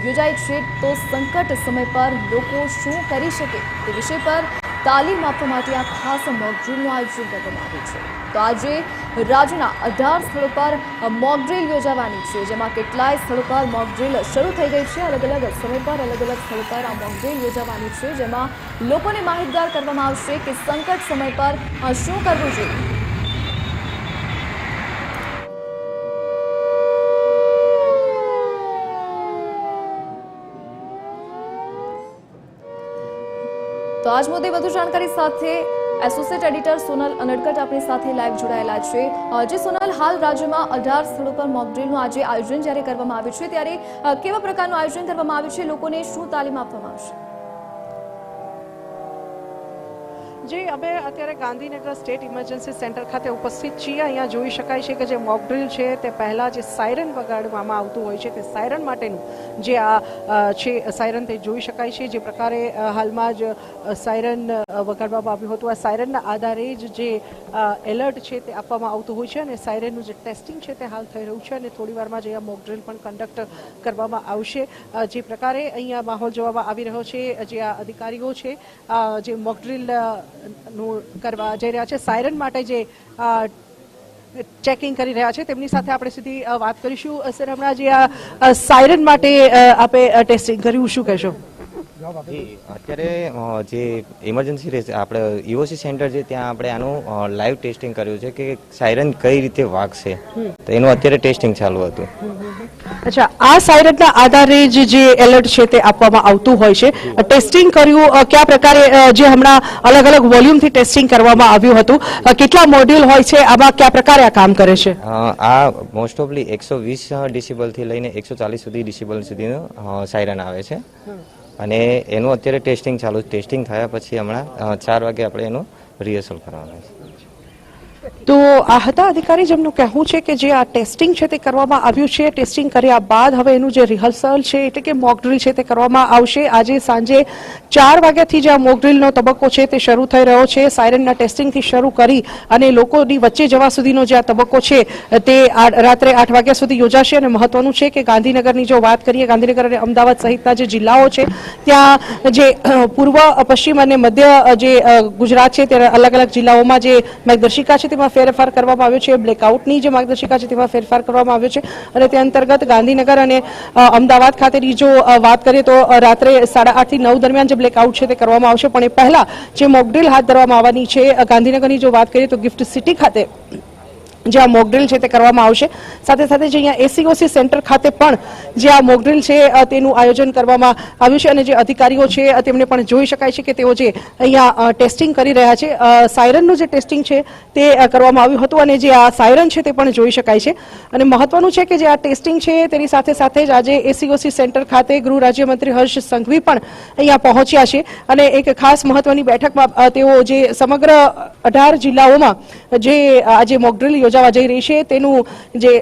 A: યોજાય છે. તો સંકટ સમય પર લોકો શું કરી શકે તે વિષય પર તાલીમ આપવા માટે આ ખાસ મોક ડ્રીલનું આયોજન કરવામાં આવ્યું છે. તો આજે રાજ્યના 18 સ્થળો પર મોક ડ્રીલ યોજાવાની છે, જેમાં કેટલાય સ્થળો પર મોક ડ્રીલ શરૂ થઈ ગઈ છે. અલગ અલગ સમય પર અલગ અલગ સ્થળો પર આ મોક ડ્રીલ યોજાવાની છે, જેમાં લોકોને માહિતગાર કરવામાં આવશે કે સંકટ સમય પર શું કરવું જોઈએ. તો આજ મુદ્દે વધુ જાણકારી સાથે એસોસિએટ એડિટર સોનલ અનડકટ આપણી સાથે લાઈવ જોડાયેલા છે. જે સોનલ, હાલ રાજ્યમાં 18 સ્થળો પર મોક ડ્રીલનું આજે આયોજન જ્યારે કરવામાં આવ્યું છે ત્યારે કેવા પ્રકારનું આયોજન કરવામાં આવ્યું છે, લોકોને શું તાલીમ આપવામાં આવશે?
I: જે અમે અત્યારે ગાંધીનગર સ્ટેટ ઇમરજન્સી સેન્ટર ખાતે ઉપસ્થિત છીએ. અહીંયા જોઈ શકાય છે કે જે મોક ડ્રીલ છે તે પહેલાં જે સાયરન વગાડવામાં આવતું હોય છે તે સાયરન માટેનું જે આ છે સાયરન તે જોઈ શકાય છે. જે પ્રકારે હાલમાં જ સાયરન વગાડવામાં આવ્યું હતું, આ સાયરનના આધારે જ જે એલર્ટ છે તે આપવામાં આવતું હોય છે અને સાયરનનું જે ટેસ્ટિંગ છે તે હાલ થઈ રહ્યું છે અને થોડી વારમાં જ અહીંયા મોક ડ્રીલ પણ કન્ડક્ટ કરવામાં આવશે. જે પ્રકારે અહીંયા માહોલ જોવામાં આવી રહ્યો છે, જે આ અધિકારીઓ છે જે મોક ડ્રીલ નું કરવા જઈ રહ્યા છે, સાયરન માટે જે ચેકિંગ કરી રહ્યા છે તેમની સાથે આપણે સીધી વાત કરીશું. સર, હમણાં જે આ સાયરન માટે આપે ટેસ્ટિંગ કર્યું, શું કહેશો?
J: અત્યારે જે ઇમરજન્સી આપણે ઈઓસી સેન્ટર છે ત્યાં આપણે આનું લાઈવ ટેસ્ટિંગ કર્યું છે કે સાયરન કઈ રીતે વાગશે, તો એનું અત્યારે ટેસ્ટિંગ ચાલુ હતું.
I: અચ્છા, આ સાયરનના આધારે જે એલર્ટ છે તે આપવામાં આવતું હોય છે. ટેસ્ટિંગ કર્યું કયા પ્રકારે, જે હમણાં અલગ અલગ વોલ્યુમથી ટેસ્ટિંગ કરવામાં આવ્યું હતું, કેટલા મોડ્યુલ હોય છે, આમાં કયા પ્રકારે આ કામ કરે છે?
J: આ મોસ્ટ ઓફલી 120 ડિસિબલથી લઈને 140 સુધી ડિસિબલ સુધીનું સાયરન આવે છે અને એનું અત્યારે ટેસ્ટિંગ ચાલુ છે. ટેસ્ટિંગ થયા પછી હમણાં 4 વાગે આપણે એનું રિહર્સલ કરવાનું છે.
I: તો આ હતા અધિકારી, જેમનું કહેવું છે કે જે આ ટેસ્ટિંગ છે તે કરવામાં આવ્યું છે. ટેસ્ટિંગ કર્યા બાદ હવે એનું જે રિહર્સલ છે એટલે કે મોક ડ્રીલ છે તે કરવામાં આવશે. આજે સાંજે 4 વાગ્યાથી જે આ મોક ડ્રીલનો તબક્કો છે તે શરૂ થઈ રહ્યો છે. સાયરનના ટેસ્ટિંગથી શરૂ કરી અને લોકોની વચ્ચે જવા સુધીનો જે આ તબક્કો છે તે રાત્રે 8 વાગ્યા સુધી યોજાશે. અને મહત્વનું છે કે ગાંધીનગરની જો વાત કરીએ, ગાંધીનગર અને અમદાવાદ સહિતના જે જિલ્લાઓ છે ત્યાં જે પૂર્વ, પશ્ચિમ અને મધ્ય જે ગુજરાત છે તે અલગ અલગ જિલ્લાઓમાં જે માર્ગદર્શિકા છે તેમાં ફેરફાર કરવામાં આવ્યો છે. બ્લેકઆઉટની જે માર્ગદર્શિકા છે તેમાં ફેરફાર કરવામાં આવ્યો છે અને તે અંતર્ગત ગાંધીનગર અને અમદાવાદ ખાતેની જો વાત કરીએ તો રાત્રે 8:30 થી 9 દરમિયાન જે બ્લેકઆઉટ છે તે કરવામાં આવશે. પણ એ પહેલા જે મોક ડ્રીલ હાથ ધરવામાં આવવાની છે ગાંધીનગરની જો વાત કરીએ તો ગિફ્ટ સિટી ખાતે જે આ મોક ડ્રીલ છે તે કરવામાં આવશે. સાથે સાથે જે અહીંયા એસીઓસી સેન્ટર ખાતે પણ જે આ મોક ડ્રીલ છે તેનું આયોજન કરવામાં આવ્યું છે અને જે અધિકારીઓ છે તેમને પણ જોઈ શકાય છે કે તેઓ જે અહીંયા ટેસ્ટિંગ કરી રહ્યા છે. સાયરનનું જે ટેસ્ટિંગ છે તે કરવામાં આવ્યું હતું અને જે આ સાયરન છે તે પણ જોઈ શકાય છે. અને મહત્વનું છે કે જે આ ટેસ્ટિંગ છે તેની સાથે સાથે જ આજે એસીઓસી સેન્ટર ખાતે ગૃહ રાજ્યમંત્રી હર્ષ સંઘવી પણ અહીંયા પહોંચ્યા છે અને એક ખાસ મહત્વની બેઠકમાં તેઓ જે સમગ્ર 18 જિલ્લાઓમાં જે આજે મોક ડ્રીલ યોજાય યોજાવા જઈ રહી છે તેનું જે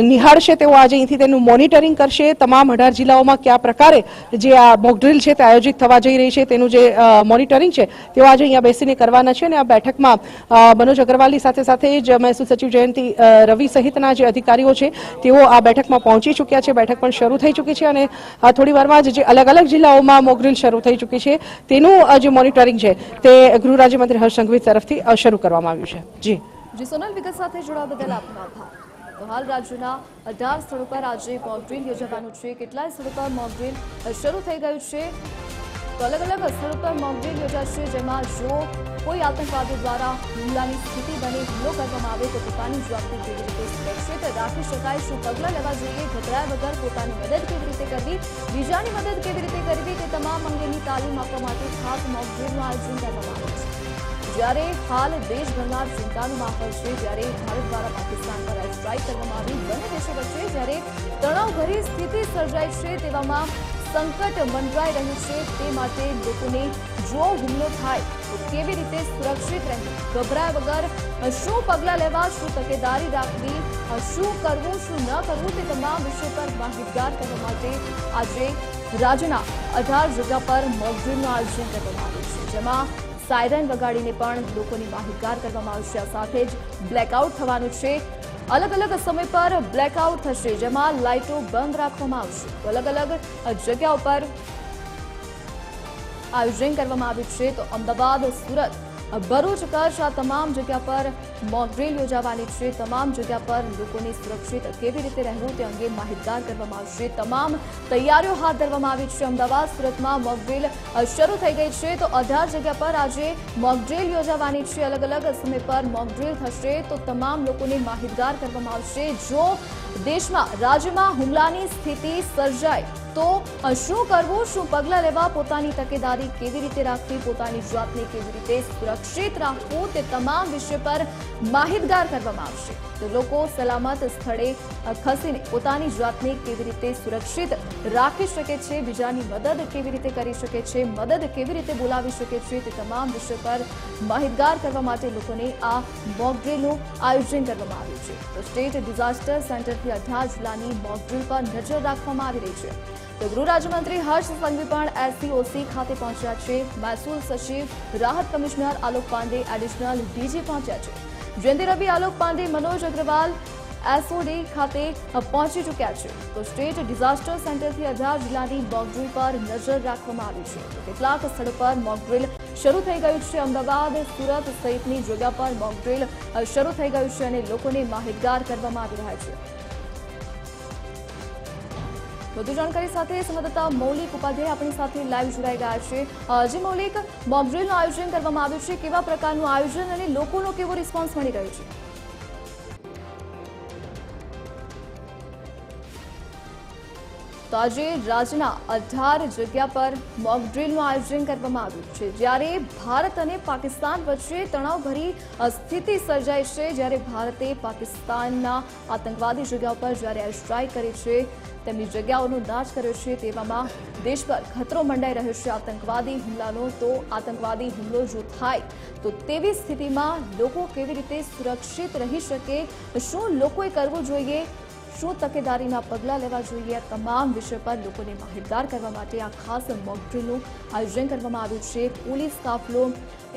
I: નિહાળશે તેઓ આજે અહીંથી તેનું મોનિટરિંગ કરશે. તમામ 18 જિલ્લાઓમાં કયા પ્રકારે જે આ મોકડ્રીલ છે તે આયોજિત થવા જઈ રહી છે તેનું જે મોનિટરિંગ છે તેઓ આજે અહીંયા બેસીને કરવાના છે. અને આ બેઠકમાં મનોજ અગ્રવાલની સાથે સાથે જ મહેસૂલ સચિવ જયંતિ રવિ સહિતના જે અધિકારીઓ છે તેઓ આ બેઠકમાં પહોંચી ચૂક્યા છે. બેઠક પણ શરૂ થઈ ચૂકી છે અને થોડી વારમાં જ જે અલગ અલગ જિલ્લાઓમાં મોકડ્રીલ શરૂ થઈ ચૂકી છે તેનું જે મોનિટરિંગ છે તે ગૃહ રાજ્યમંત્રી હર્ષ સંઘવી તરફથી શરૂ કરવામાં આવ્યું છે.
A: જી સોનલ, વિગત સાથે જોડાવા બદલ આપનો આભાર. તો હાલ રાજ્યના 18 સ્થળો પર આજે મોકડ્રીલ યોજાવાનું છે. કેટલાય સ્થળો પર મોકડ્રીલ શરૂ થઈ ગયું છે. તો અલગ અલગ સ્થળો પર મોકડ્રીલ યોજાશે, જેમાં જો કોઈ આતંકવાદી દ્વારા હુમલાની સ્થિતિ બને, હુમલો કરવામાં આવે તો પોતાની જાતને કેવી રીતે સુરક્ષિત રાખી શકાય, શું પગલાં લેવા જોઈએ, ગભરાયા વગર પોતાની મદદ કેવી રીતે કરવી, બીજાની મદદ કેવી રીતે કરવી, તે તમામ અંગેની તાલીમ આપવા માટે ખાસ મોકડ્રીલનું આયોજન કરવામાં આવ્યું છે. જ્યારે હાલ દેશભરમાં ચિંતાનો માહોલ છે, જ્યારે ભારત દ્વારા પાકિસ્તાન પર એર સ્ટ્રાઇક કરવામાં આવી, બંને દેશો વચ્ચે જ્યારે તણાવભરી સ્થિતિ સર્જાઈ છે, તેવામાં સંકટ મંડરાઈ રહ્યું છે. તે માટે લોકોને જો હુમલો થાય તો કેવી રીતે સુરક્ષિત રહેવું, ગભરાયા વગર શું પગલાં લેવા, શું તકેદારી રાખવી, શું કરવું, શું ન કરવું, તે તમામ વિષય પર માહિતગાર કરવા માટે આજે રાજ્યના 18 જગ્યા પર મોકડ્રીલનું આયોજન કરવામાં આવ્યું છે, જેમાં સાયરન વગાડીને પણ લોકોની માહિતગાર કરવામાં આવશે. આ સાથે જ બ્લેકઆઉટ થવાનું છે. અલગ અલગ સમય પર બ્લેકઆઉટ થશે, જેમાં લાઇટો બંધ રાખવામાં આવશે. તો અલગ અલગ જગ્યાઓ પર આયોજન કરવામાં આવ્યું છે. તો અમદાવાદ, સુરત, ભરૂચ, કચ્છ આ તમામ જગ્યા પર મોકડ્રીલ યોજાવાની છે. તમામ જગ્યા પર લોકોને સુરક્ષિત કેવી રીતે રહેવું તે અંગે માહિતગાર કરવામાં આવશે. તમામ તૈયારીઓ હાથ ધરવામાં આવી છે. અમદાવાદ, સુરતમાં મોકડ્રીલ શરૂ થઈ ગઈ છે. તો 18 જગ્યા પર આજે મોકડ્રીલ યોજાવાની છે. અલગ અલગ સમય પર મોકડ્રીલ થશે તો તમામ લોકોને માહિતગાર કરવામાં આવશે. જો દેશમાં, રાજ્યમાં હુમલાની સ્થિતિ સર્જાય તો શું કરવું, શું પગલાં લેવા, પોતાની તકેદારી કેવી રીતે રાખવી, પોતાની જાતને કેવી રીતે સુરક્ષિત રાખવું, તે તમામ વિષય પર માહિતગાર કરવામાં આવશે. તો લોકો સલામત સ્થળે ખસીને પોતાની જાતને કેવી રીતે સુરક્ષિત રાખી શકે છે, બીજાની મદદ કેવી રીતે કરી શકે છે, મદદ કેવી રીતે બોલાવી શકે છે, તે તમામ વિષય પર માહિતગાર કરવા માટે લોકોને આ મોકડ્રીલનું આયોજન કરવામાં આવ્યું છે. તો સ્ટેટ ડિઝાસ્ટર સેન્ટરથી 18 જિલ્લાની મોકડ્રીલ પર નજર રાખવામાં આવી રહી છે. તો ગૃહ રાજ્યમંત્રી હર્ષ સંઘવી પણ એસસીઓસી ખાતે પહોંચ્યા છે. મહેસૂલ સચિવ, રાહત commissioner Alok Pandey, additional DG પહોંચ્યા છે. જયંતિ રવિ, આલોક પાંડે, મનોજ અગ્રવાલ એસઓડી ખાતે પહોંચી ચૂક્યા છે. તો સ્ટેટ ડિઝાસ્ટર સેન્ટરથી 18 જિલ્લાની મોકડ્રીલ પર નજર રાખવામાં આવી છે. તો કેટલાક સ્થળો પર મોકડ્રીલ શરૂ થઈ ગયું છે. અમદાવાદ, સુરત સહિતની જગ્યા પર મોકડ્રીલ શરૂ થઈ ગયું છે અને લોકોને માહિતગાર કરવામાં આવી રહ્યા છે. વધુ જાણકારી સાથે સંવાદદાતા મૌલિક ઉપાધ્યાય આપણી સાથે લાઈવ જોડાઈ ગયા છે. જી મૌલિક, મોકડ્રીલનું આયોજન કરવામાં આવ્યું છે, કેવા પ્રકારનું આયોજન અને લોકોનો કેવો રિસ્પોન્સ મળી રહ્યો છે? તો આજે રાજ્યના 18 જગ્યા પર મોકડ્રીલનું આયોજન કરવામાં આવ્યું છે. જ્યારે ભારત અને પાકિસ્તાન વચ્ચે તણાવભરી સ્થિતિ સર્જાઈ છે, જ્યારે ભારતે પાકિસ્તાનના આતંકવાદી જગ્યાઓ પર જ્યારે એર સ્ટ્રાઇક કરી છે, તેમની જગ્યાઓનો નાશ કર્યો છે, તેવામાં દેશ પર ખતરો મંડાઈ રહ્યો છે આતંકવાદી હુમલાનો. તો આતંકવાદી હુમલો જો થાય તો તેવી સ્થિતિમાં લોકો કેવી રીતે સુરક્ષિત રહી શકે, શું લોકોએ કરવું જોઈએ, શું તકેદારીના પગલાં લેવા જોઈએ, તમામ વિષય પર લોકોને માહિતગાર કરવા માટે આ ખાસ મોકડ્રીલનું આયોજન કરવામાં આવ્યું છે. પોલીસ કાફલો,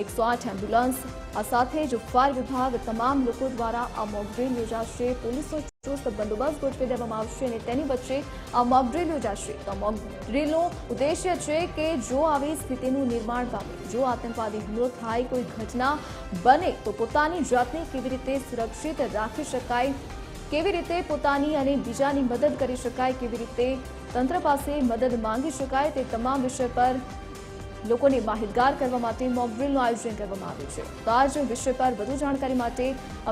A: 108 એમ્બ્યુલન્સ, આ સાથે જ ફાયર વિભાગ, તમામ લોકો દ્વારા આ મોકડ્રીલ યોજાશે. પોલીસનો ચુસ્ત બંદોબસ્ત ગોઠવી દેવામાં આવશે અને તેની વચ્ચે આ મોકડ્રીલ યોજાશે. તો મોકડ્રીલનો ઉદ્દેશ્ય છે કે જો આવી સ્થિતિનું નિર્માણ પામે, જો આતંકવાદી હુમલો થાય, કોઈ ઘટના બને તો પોતાની જાતને કેવી રીતે સુરક્ષિત રાખી શકાય, કેવી રીતે પોતાની અને બીજાની મદદ કરી શકાય, કેવી રીતે તંત્ર પાસે મદદ માંગી શકાય, તે તમામ વિષય પર લોકોને માહિતગાર કરવા માટે મોકડ્રીલનું આયોજન કરવામાં આવ્યું છે. તો આ જ વિષય પર વધુ જાણકારી માટે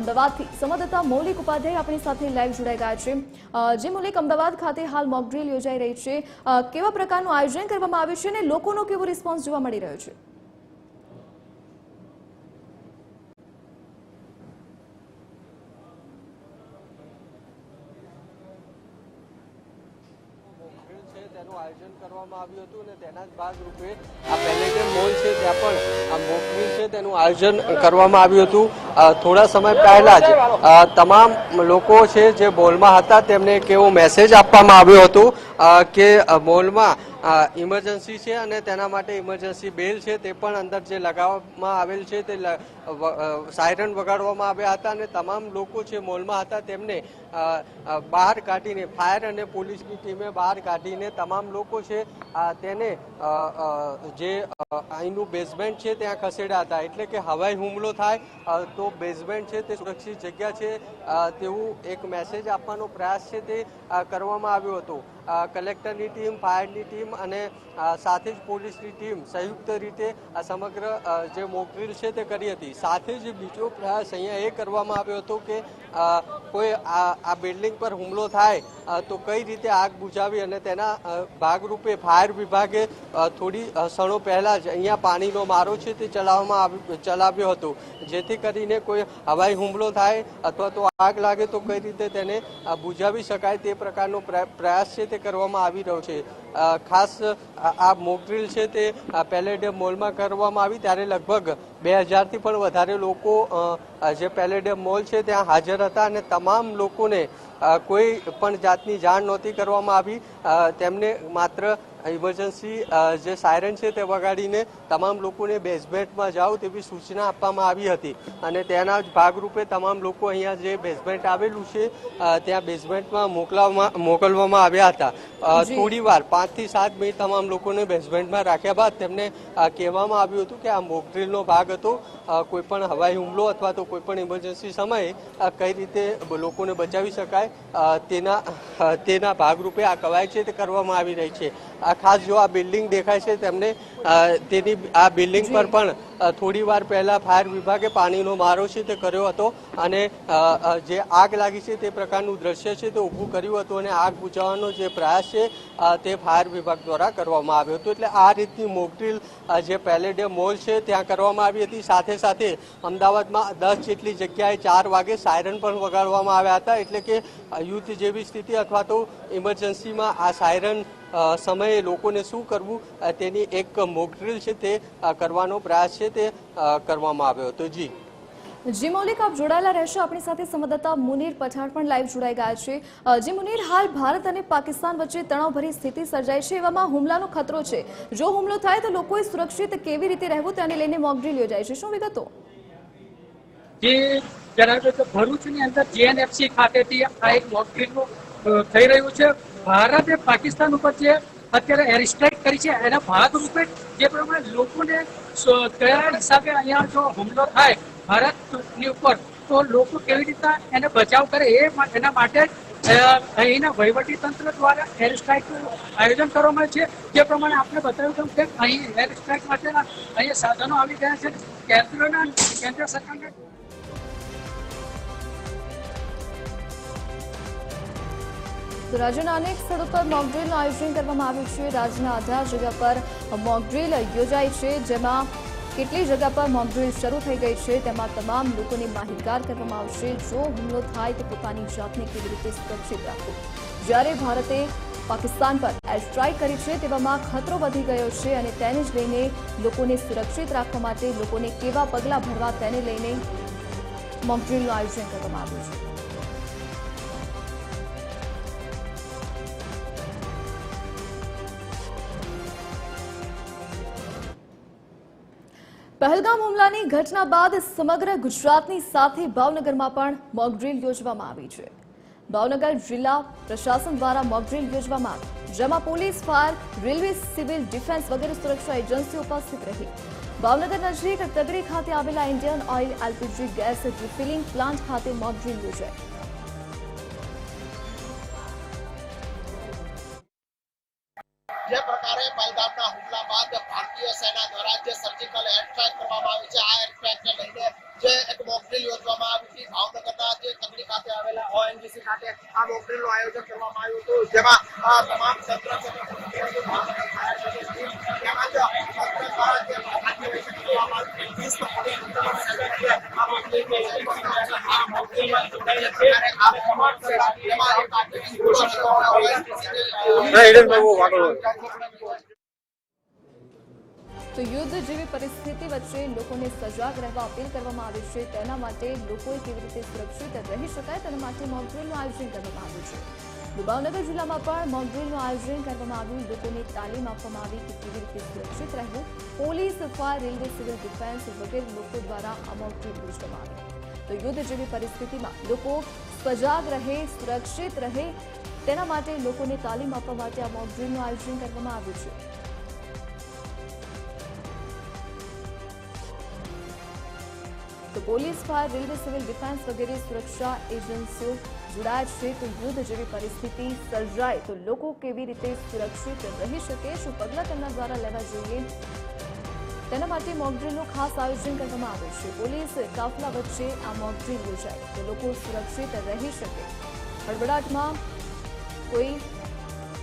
A: અમદાવાદથી સંવાદદાતા મૌલિક ઉપાધ્યાય આપણી સાથે લાઈવ જોડાઈ ગયા છે. જે મૌલિક, અમદાવાદ ખાતે હાલ મોકડ્રીલ યોજાઈ રહી છે, કેવા પ્રકારનું આયોજન કરવામાં આવ્યું છે અને લોકોનો કેવો રિસ્પોન્સ જોવા મળી રહ્યો છે?
G: તેનું આયોજન કરવામાં આવ્યું હતું અને તેના જ ભાગરૂપે આ પેલેડિયમ મોલ છે ત્યાં પણ આ મોક ડ્રીલ છે તેનું આયોજન કરવામાં આવ્યું હતું. થોડા સમય પહેલા જ તમામ લોકો છે જે મોલમાં હતા તેમને એક એવો મેસેજ આપવામાં આવ્યો હતો કે મોલમાં ઇમરજન્સી છે અને તેના માટે ઇમરજન્સી બેલ છે તે પણ અંદર જે લગાવવામાં આવેલ છે તે સાયરન વગાડવામાં આવ્યા હતા અને તમામ લોકો જે મોલમાં હતા તેમને બહાર કાઢીને ફાયર અને પોલીસની ટીમે બહાર કાઢીને તમામ લોકો છે તેને જે અહીંનું બેઝમેન્ટ છે ત્યાં ખસેડ્યા હતા. એટલે કે હવાઈ હુમલો થાય તો બેઝમેન્ટ છે તે સુરક્ષિત જગ્યા છે તેવું એક મેસેજ આપવાનો પ્રયાસ છે તે કરવામાં આવ્યો હતો. કલેક્ટરની ટીમ, ફાયરની ટીમ અને સાથે જ પોલીસની ટીમ સંયુક્ત રીતે આ સમગ્ર જે મોક ડ્રીલ છે તે કરી હતી. સાથે જ બીજો પ્રયાસ અહીંયા એ કરવામાં આવ્યો હતો કે કોઈ આ બિલ્ડિંગ પર હુમલો થાય તો કઈ રીતે આગ બુઝાવી અને તેના ભાગરૂપે ફાયર વિભાગે થોડી ક્ષણો પહેલા જ અહીંયા પાણીનો મારો છે તે ચલાવ્યો હતો, જેથી કરીને કોઈ હવાઈ હુમલો થાય અથવા તો આગ લાગે તો કઈ રીતે તેને બુઝાવી શકાય તે પ્રકારનો પ્રયાસ છે તે કરવામાં આવી રહ્યો છે. ખાસ આ મોક ડ્રીલ છે તે પેલેડિયમ મોલમાં કરવામાં આવી ત્યારે લગભગ 2000થી પણ વધારે લોકો જે પેલેડિયમ મોલ છે ત્યાં હાજર હતા અને તમામ લોકોને કોઈ પણ જાતની જાણ નહોતી કરવામાં આવી. તેમને માત્ર ઇમરજન્સી જે સાયરન છે તે વગાડીને તમામ લોકોને બેઝમેન્ટમાં જાઓ તેવી સૂચના આપવામાં આવી હતી અને તેના જ ભાગરૂપે તમામ લોકો અહીંયા જે બેઝમેન્ટ આવેલું છે ત્યાં બેઝમેન્ટમાં મોકલવામાં આવ્યા હતા. થોડી વાર 5 થી 7 મિનિટ તમામ લોકોને બેઝમેન્ટમાં રાખ્યા બાદ તેમને કહેવામાં આવ્યું હતું કે આ મોક ડ્રીલનો ભાગ હતો. કોઈ પણ હવાઈ હુમલો અથવા તો કોઈ પણ ઇમરજન્સી સમયે કઈ રીતે લોકોને બચાવી શકાય તેના ભાગરૂપે આ કવાયત છે તે કરવામાં આવી રહી છે. ખાસ જો આ બિલ્ડિંગ દેખાય છે તેમને તેની આ બિલ્ડિંગ પર પણ થોડી વાર પહેલા ફાયર વિભાગે પાણીનો મારો છે તે કર્યો હતો અને જે આગ લાગી છે તે પ્રકારનું દ્રશ્ય છે તે ઊભું કર્યું હતું અને આગ બુઝાવવાનો જે પ્રયાસ છે તે ફાયર વિભાગ દ્વારા કરવામાં આવ્યો હતો. એટલે આ રીતની મોક ડ્રીલ જે પેલેડિયમ મોલ છે ત્યાં કરવામાં આવી હતી. સાથે સાથે અમદાવાદમાં 10 જેટલી જગ્યાએ 4 વાગે સાયરન પણ વગાડવામાં આવ્યા હતા. એટલે કે યુદ્ધ જેવી સ્થિતિ અથવા તો ઇમરજન્સીમાં આ સાયરન સમયે લોકોને શું કરવું તેની એક મોક ડ્રીલ છે તે કરવાનો પ્રયાસ છે તે કરવામાં આવ્યો હતો.
A: જી મૌલિક, આપ જોડાયેલા રહેશો આપણી સાથે. સંવાદદાતા મુનીર પઠાણ પણ લાઈવ જોડાઈ ગયા છે. જી મુનીર, હાલ ભારત અને પાકિસ્તાન વચ્ચે તણાવભરી સ્થિતિ સર્જાઈ છે, એવામાં હુમલાનો ખતરો છે. જો હુમલો થાય તો લોકોએ સુરક્ષિત કેવી રીતે રહેવું તેને લઈને મોક ડ્રીલ યોજાય છે, શું વિગતો?
K: જે જણાવ્યું કે ભરૂચની અંદર JNFC ખાતેથી આ એક મોક ડ્રીલ થઈ રહ્યું છે. ભારતે પાકિસ્તાન ઉપર જે અત્યારે એર સ્ટ્રાઇક કરી છે એના ભાગરૂપે જે પ્રમાણે લોકોને કયા હિસાબે અહીંયા જો હુમલો થાય ભારતની ઉપર તો લોકો કેવી રીતે એને બચાવ કરે એના માટે અહીંના વહીવટી તંત્ર દ્વારા એર સ્ટ્રાઇકનું આયોજન કરવામાં આવે છે. જે પ્રમાણે આપણે બતાવ્યું કે અહીં એર સ્ટ્રાઇક માટેના અહીંયા સાધનો આવી ગયા છે. કેન્દ્ર સરકારના
A: તો રાજ્યના અનેક સ્થળો પર મોક ડ્રીલનું આયોજન કરવામાં આવ્યું છે. રાજ્યના 18 જગ્યા પર મોક ડ્રીલ યોજાઈ છે, જેમાં કેટલી જગ્યા પર મોક ડ્રીલ શરૂ થઈ ગઈ છે તેમાં તમામ લોકોને માહિતગાર કરવામાં આવશે. જો હુમલો થાય તો પોતાની જાતને કેવી રીતે સુરક્ષિત રાખવું. જ્યારે ભારતે પાકિસ્તાન પર એર સ્ટ્રાઇક કરી છે તેવામાં ખતરો વધી ગયો છે અને તેને જ લઈને લોકોને સુરક્ષિત રાખવા માટે લોકોને કેવા પગલાં ભરવા તેને લઈને મોક ડ્રીલનું આયોજન કરવામાં આવ્યું છે. પહેલગામ હુમલાની ઘટના બાદ સમગ્ર ગુજરાતની સાથે ભાવનગરમાં પણ મોક ડ્રીલ યોજવામાં આવી છે. ભાવનગર જિલ્લા પ્રશાસન દ્વારા મોક ડ્રીલ યોજવામાં આવી, જેમાં police, fire, railway, civil defence વગેરે સુરક્ષા એજન્સીઓ ઉપસ્થિત રહી. ભાવનગર નજીક તગડી ખાતે આવેલા Indian oil LPG gas refilling plant ખાતે મોક ડ્રીલ યોજાઈ.
L: જે પ્રકારે પહેલગામના હુમલા બાદ ભારતીય સેના દ્વારા જે સર્જિકલ એર સ્ટ્રાઇક કરવામાં આવી છે, આ એર સ્ટ્રાઇકને લઈને જે એક મોક ડ્રીલ યોજવામાં આવી હતી. ભાવનગરના જે તગડી ખાતે આવેલા ONGC ખાતે આ મોક ડ્રીલનું આયોજન કરવામાં આવ્યું હતું, જેમાં તમામ તંત્ર જે પ્રકારે આ એમાં એક આર્ટિફિશિયલ
A: તો યુદ્ધ જેવી પરિસ્થિતિ વચ્ચે લોકોને સજાગ રહેવા અપીલ કરવામાં આવી છે. તેના માટે લોકોએ કેવી રીતે સુરક્ષિત રહી શકાય તેના માટે મોકડ્રીલનું આયોજન કરવામાં આવ્યું છે. ભાવનગર જિલ્લામાં પણ મોકડ્રીલનું આયોજન કરવામાં આવ્યું. લોકોને તાલીમ આપવામાં આવી કે કેવી રીતે સુરક્ષિત રહેવું. Police, fire, railway, civil defence વગેરે લોકો દ્વારા આ મોકડ્રીલ યોજવામાં આવી. તો યુદ્ધ જેવી પરિસ્થિતિમાં લોકો સજાગ રહે, સુરક્ષિત રહે તેના માટે લોકોને તાલીમ આપવા માટે આ મોકડ્રીલનું આયોજન કરવામાં આવ્યું છે. તો police, fire, railway, civil defence વગેરે સુરક્ષા એજન્સીઓ જોડાયા છે. તો યુદ્ધ જેવી પરિસ્થિતિ સર્જાય તો લોકો કેવી રીતે સુરક્ષિત રહી શકે, શું પગલાં તેમના દ્વારા લેવા જોઈએ તેના માટે મોકડ્રીલનું ખાસ આયોજન કરવામાં આવ્યું છે. પોલીસ કાફલા વચ્ચે આ મોકડ્રીલ યોજાય તો લોકો સુરક્ષિત રહી શકે, હડબડાટમાં કોઈ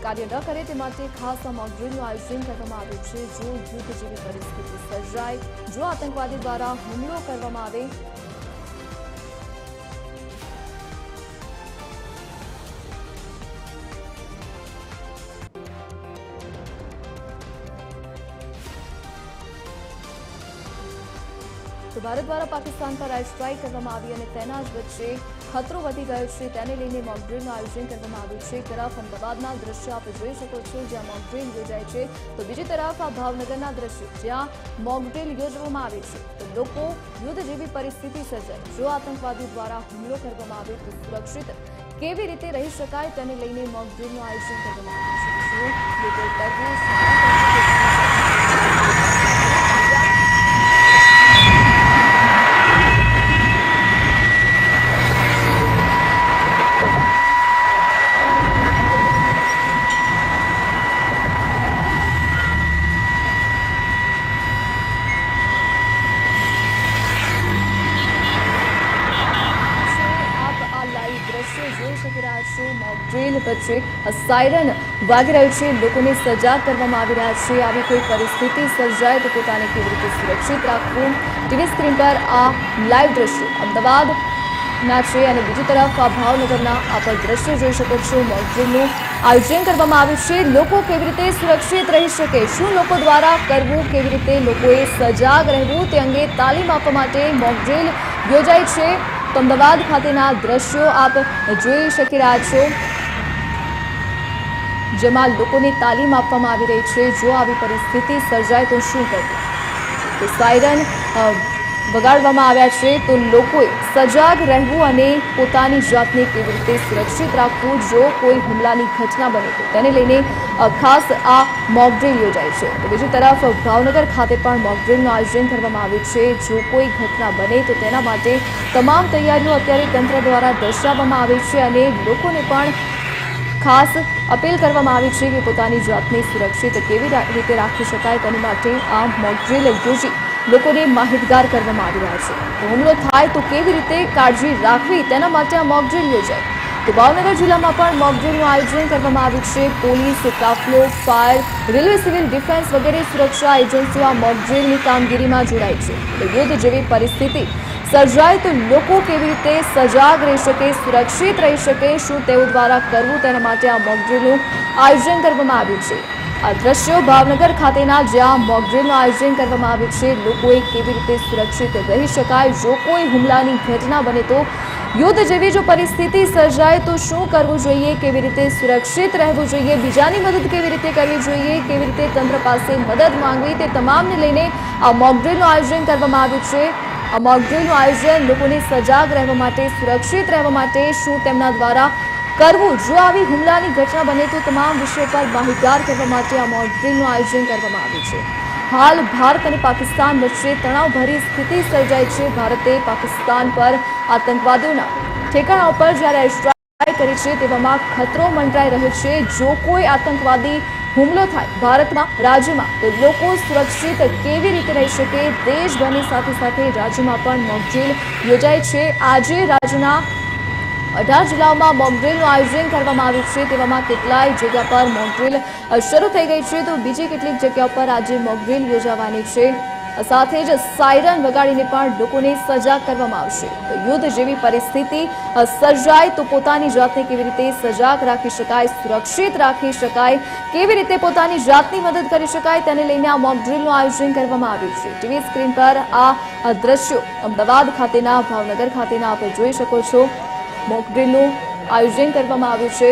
A: કાર્ય ન કરે તે માટે ખાસ આ મોકડ્રીલનું આયોજન કરવામાં આવ્યું છે. જો યુદ્ધ જેવી પરિસ્થિતિ સર્જાય, જો આતંકવાદી દ્વારા હુમલો કરવામાં આવે તો ભારત દ્વારા પાકિસ્તાન પર એર સ્ટ્રાઇક કરવામાં આવી અને તેના જ વચ્ચે ખતરો વધી ગયો છે. તેને લઈને મોકડ્રીલનું આયોજન કરવામાં આવ્યું છે. એક તરફ અમદાવાદના દ્રશ્ય આપ જોઈ શકો છો જ્યાં મોકડ્રીલ યોજાય છે, તો બીજી તરફ આ ભાવનગરના દ્રશ્ય જ્યાં મોકડ્રીલ યોજવામાં આવી છે. તો લોકો યુદ્ધ જેવી પરિસ્થિતિ સર્જાય, જો આતંકવાદીઓ દ્વારા હુમલો કરવામાં આવે તો સુરક્ષિત કેવી રીતે રહી શકાય તેને લઈને મોકડ્રીલનું આયોજન કરવામાં આવ્યું છે. મોકડ્રીલ વચ્ચે સાયરન વાગી રહ્યું છે, લોકોને સજાગ કરવામાં આવી રહ્યા છે. આવી કોઈ પરિસ્થિતિ સર્જાય તો પોતાને કેવી રીતે સુરક્ષિત રાખવું. ટીવી સ્ક્રીન પર આ લાઈવ દ્રશ્યો અમદાવાદના છે અને બીજી તરફ આ ભાવનગરના આપ દ્રશ્યો જોઈ શકો છો. મોકડ્રીલનું આયોજન કરવામાં આવ્યું છે. લોકો કેવી રીતે સુરક્ષિત રહી શકે, શું લોકો દ્વારા કરવું, કેવી રીતે લોકોએ સજાગ રહેવું તે અંગે તાલીમ આપવા માટે મોકડ્રીલ યોજાઈ છે. તો અમદાવાદ ખાતેના દ્રશ્યો આપ જોઈ શકી રહ્યા છો જેમાં લોકોને તાલીમ આપવામાં આવી રહી છે. જો આવી પરિસ્થિતિ સર્જાય તો શું કરવું. તો સાયરન વગાડવામાં આવ્યા છે તો લોકોએ સજાગ રહેવું અને પોતાની જાતને કેવી રીતે સુરક્ષિત રાખવું જો કોઈ હુમલાની ઘટના બને તો તેને લઈને ખાસ આ મોકડ્રીલ યોજાય છે. તો બીજી તરફ ભાવનગર ખાતે પણ મોકડ્રીલનું આયોજન કરવામાં આવ્યું છે. જો કોઈ ઘટના બને તો તેના માટે તમામ તૈયારીઓ અત્યારે તંત્ર દ્વારા દર્શાવવામાં આવી છે અને લોકોને પણ ખાસ અપીલ કરવામાં આવી છે કે પોતાની જાતને સુરક્ષિત કેવી રીતે રાખી શકાય તેની માટે આ મોકડ્રીલ યોજી લોકોને માહિતગાર કરવામાં આવી રહ્યા છે. તો હુમલો થાય તો કેવી રીતે કાળજી રાખવી તેના માટે આ મોકડ્રીલ યોજાય. તો ભાવનગર જિલ્લામાં પણ મોકડ્રીલનું આયોજન કરવામાં આવ્યું છે. પોલીસ, કાફલો, ફાયર, રેલવે, સિવિલ ડિફેન્સ વગેરે સુરક્ષા એજન્સીઓ આ મોકડ્રીલની કામગીરીમાં જોડાઈ છે. તો યુદ્ધ જેવી પરિસ્થિતિ સર્જાય તો લોકો કેવી રીતે સજાગ રહી શકે, સુરક્ષિત રહી શકે, શું તેઓ દ્વારા કરવું તેના માટે આ મોકડ્રીલનું આયોજન કરવામાં આવ્યું છે. આ દ્રશ્યો ભાવનગર ખાતેના જ્યાં મોકડ્રીલનું આયોજન કરવામાં આવ્યું છે. લોકોએ કેવી રીતે સુરક્ષિત રહી શકાય, જો કોઈ હુમલાની ઘટના બને તો યુદ્ધ જેવી જો પરિસ્થિતિ સર્જાય તો શું કરવું જોઈએ, કેવી રીતે સુરક્ષિત રહેવું જોઈએ, બીજાની મદદ કેવી રીતે કરવી જોઈએ, કેવી રીતે તંત્ર પાસે મદદ માંગવી તે તમામને લઈને આ મોકડ્રીલનું આયોજન કરવામાં આવ્યું છે. આ મોકડ્રીલનું આયોજન લોકોને સજાગ રહેવા માટે, સુરક્ષિત રહેવા માટે, શું તેમના દ્વારા કરવું જો આવી હુમલાની ઘટના બને તો તમામ વિષયો પર માહિતગાર કરવા માટે આ મોકડ્રીલનું આયોજન કરવામાં આવ્યું છે. હાલ ભારત અને પાકિસ્તાન વચ્ચે તણાવભરી સ્થિતિ સર્જાઈ છે. ભારતે પાકિસ્તાન પર આતંકવાદીઓના ઠેકાણા ઉપર જ્યારે એર સ્ટ્રાઇક કરી છે તેવામાં ખતરો મંડરાઈ રહ્યો છે. જો કોઈ આતંકવાદી હુમલો થાય ભારતમાં, રાજ્યમાં તો લોકો સુરક્ષિત કેવી રીતે રહી શકે, દેશભરની સાથે સાથે રાજ્યમાં પણ મોકડ્રીલ યોજાય છે. આજે રાજ્યના 18 જિલ્લાઓમાં મોકડ્રીલનું આયોજન કરવામાં આવ્યું છે. તેવામાં કેટલાય જગ્યા પર મોકડ્રીલ શરૂ થઈ ગઈ છે તો બીજી કેટલીક જગ્યાઓ પર આજે મોકડ્રીલ યોજાવાની છે. સાથે જ સાયરન વગાડીને પણ લોકોને સજાગ કરવામાં આવશે. તો યુદ્ધ જેવી પરિસ્થિતિ સર્જાય તો પોતાની જાતને કેવી રીતે સજાગ રાખી શકાય, સુરક્ષિત રાખી શકાય, કેવી રીતે પોતાની જાતની મદદ કરી શકાય તેને લઈને આ મોક ડ્રીલનું આયોજન કરવામાં આવ્યું છે. ટીવી સ્ક્રીન પર આ દ્રશ્યો અમદાવાદ ખાતેના, ભાવનગર ખાતેના આપ જોઈ શકો છો. મોક ડ્રીલનું આયોજન કરવામાં આવ્યું છે.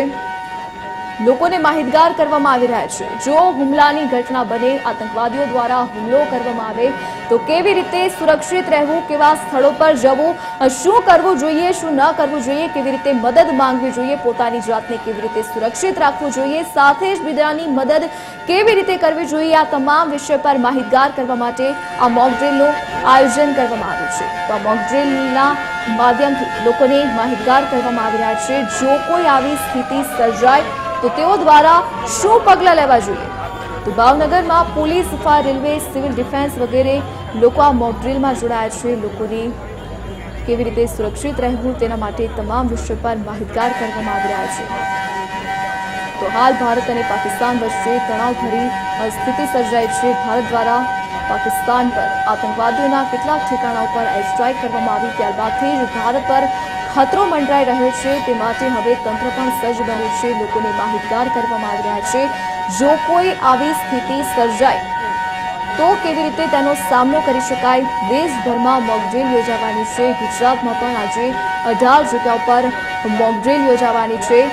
A: લોકોને માહિતગાર કરવામાં આવી રહ્યા છે. જો હુમલાની ઘટના બને, આતંકવાદીઓ દ્વારા હુમલો કરવામાં આવે તો કેવી રીતે સુરક્ષિત રહેવું, કેવા સ્થળો પર જવું, શું કરવું જોઈએ, શું ન કરવું જોઈએ, કેવી રીતે મદદ માંગવી જોઈએ, પોતાની જાતને કેવી રીતે સુરક્ષિત રાખવું જોઈએ, સાથે જ બીજાની મદદ કેવી રીતે કરવી જોઈએ, આ તમામ વિષય પર માહિતગાર કરવા માટે આ મોક ડ્રીલનું આયોજન કરવામાં આવ્યું છે. તો આ મોક ડ્રીલના માધ્યમથી લોકોને માહિતગાર કરવામાં આવી રહ્યા છે. જો કોઈ આવી સ્થિતિ સર્જાય તો તેઓ દ્વારા શું પગલાં લેવા જોઈએ. તો ભાવનગરમાં police, fire, railway, civil defence વગેરે લોકો આ મોક ડ્રીલમાં જોડાયા છે. લોકોને કેવી રીતે સુરક્ષિત રહેવું તેના માટે તમામ વિષય પર માહિતગાર કરવામાં આવી રહ્યા છે. તો હાલ ભારત અને પાકિસ્તાન વચ્ચે તણાવભરી સ્થિતિ સર્જાઈ છે. ભારત દ્વારા પાકિસ્તાન પર આતંકવાદીઓના કેટલાક ઠેકાણા પર એર સ્ટ્રાઇક કરવામાં આવી, ત્યારબાદથી જ ભારત પર ખતરો મંડરાઈ રહ્યો છે. તે માટે હવે તંત્ર પણ સજ્જ બન્યું છે. લોકોને માહિતગાર કરવામાં આવી રહ્યા છે. જો કોઈ આવી સ્થિતિ સર્જાય તો કેવી રીતે તેનો સામનો કરી શકાય. દેશભરમાં મોક ડ્રીલ યોજાવાની છે. ગુજરાતમાં પણ આજે 18 જગ્યાઓ પર મોક ડ્રીલ યોજાવાની છે.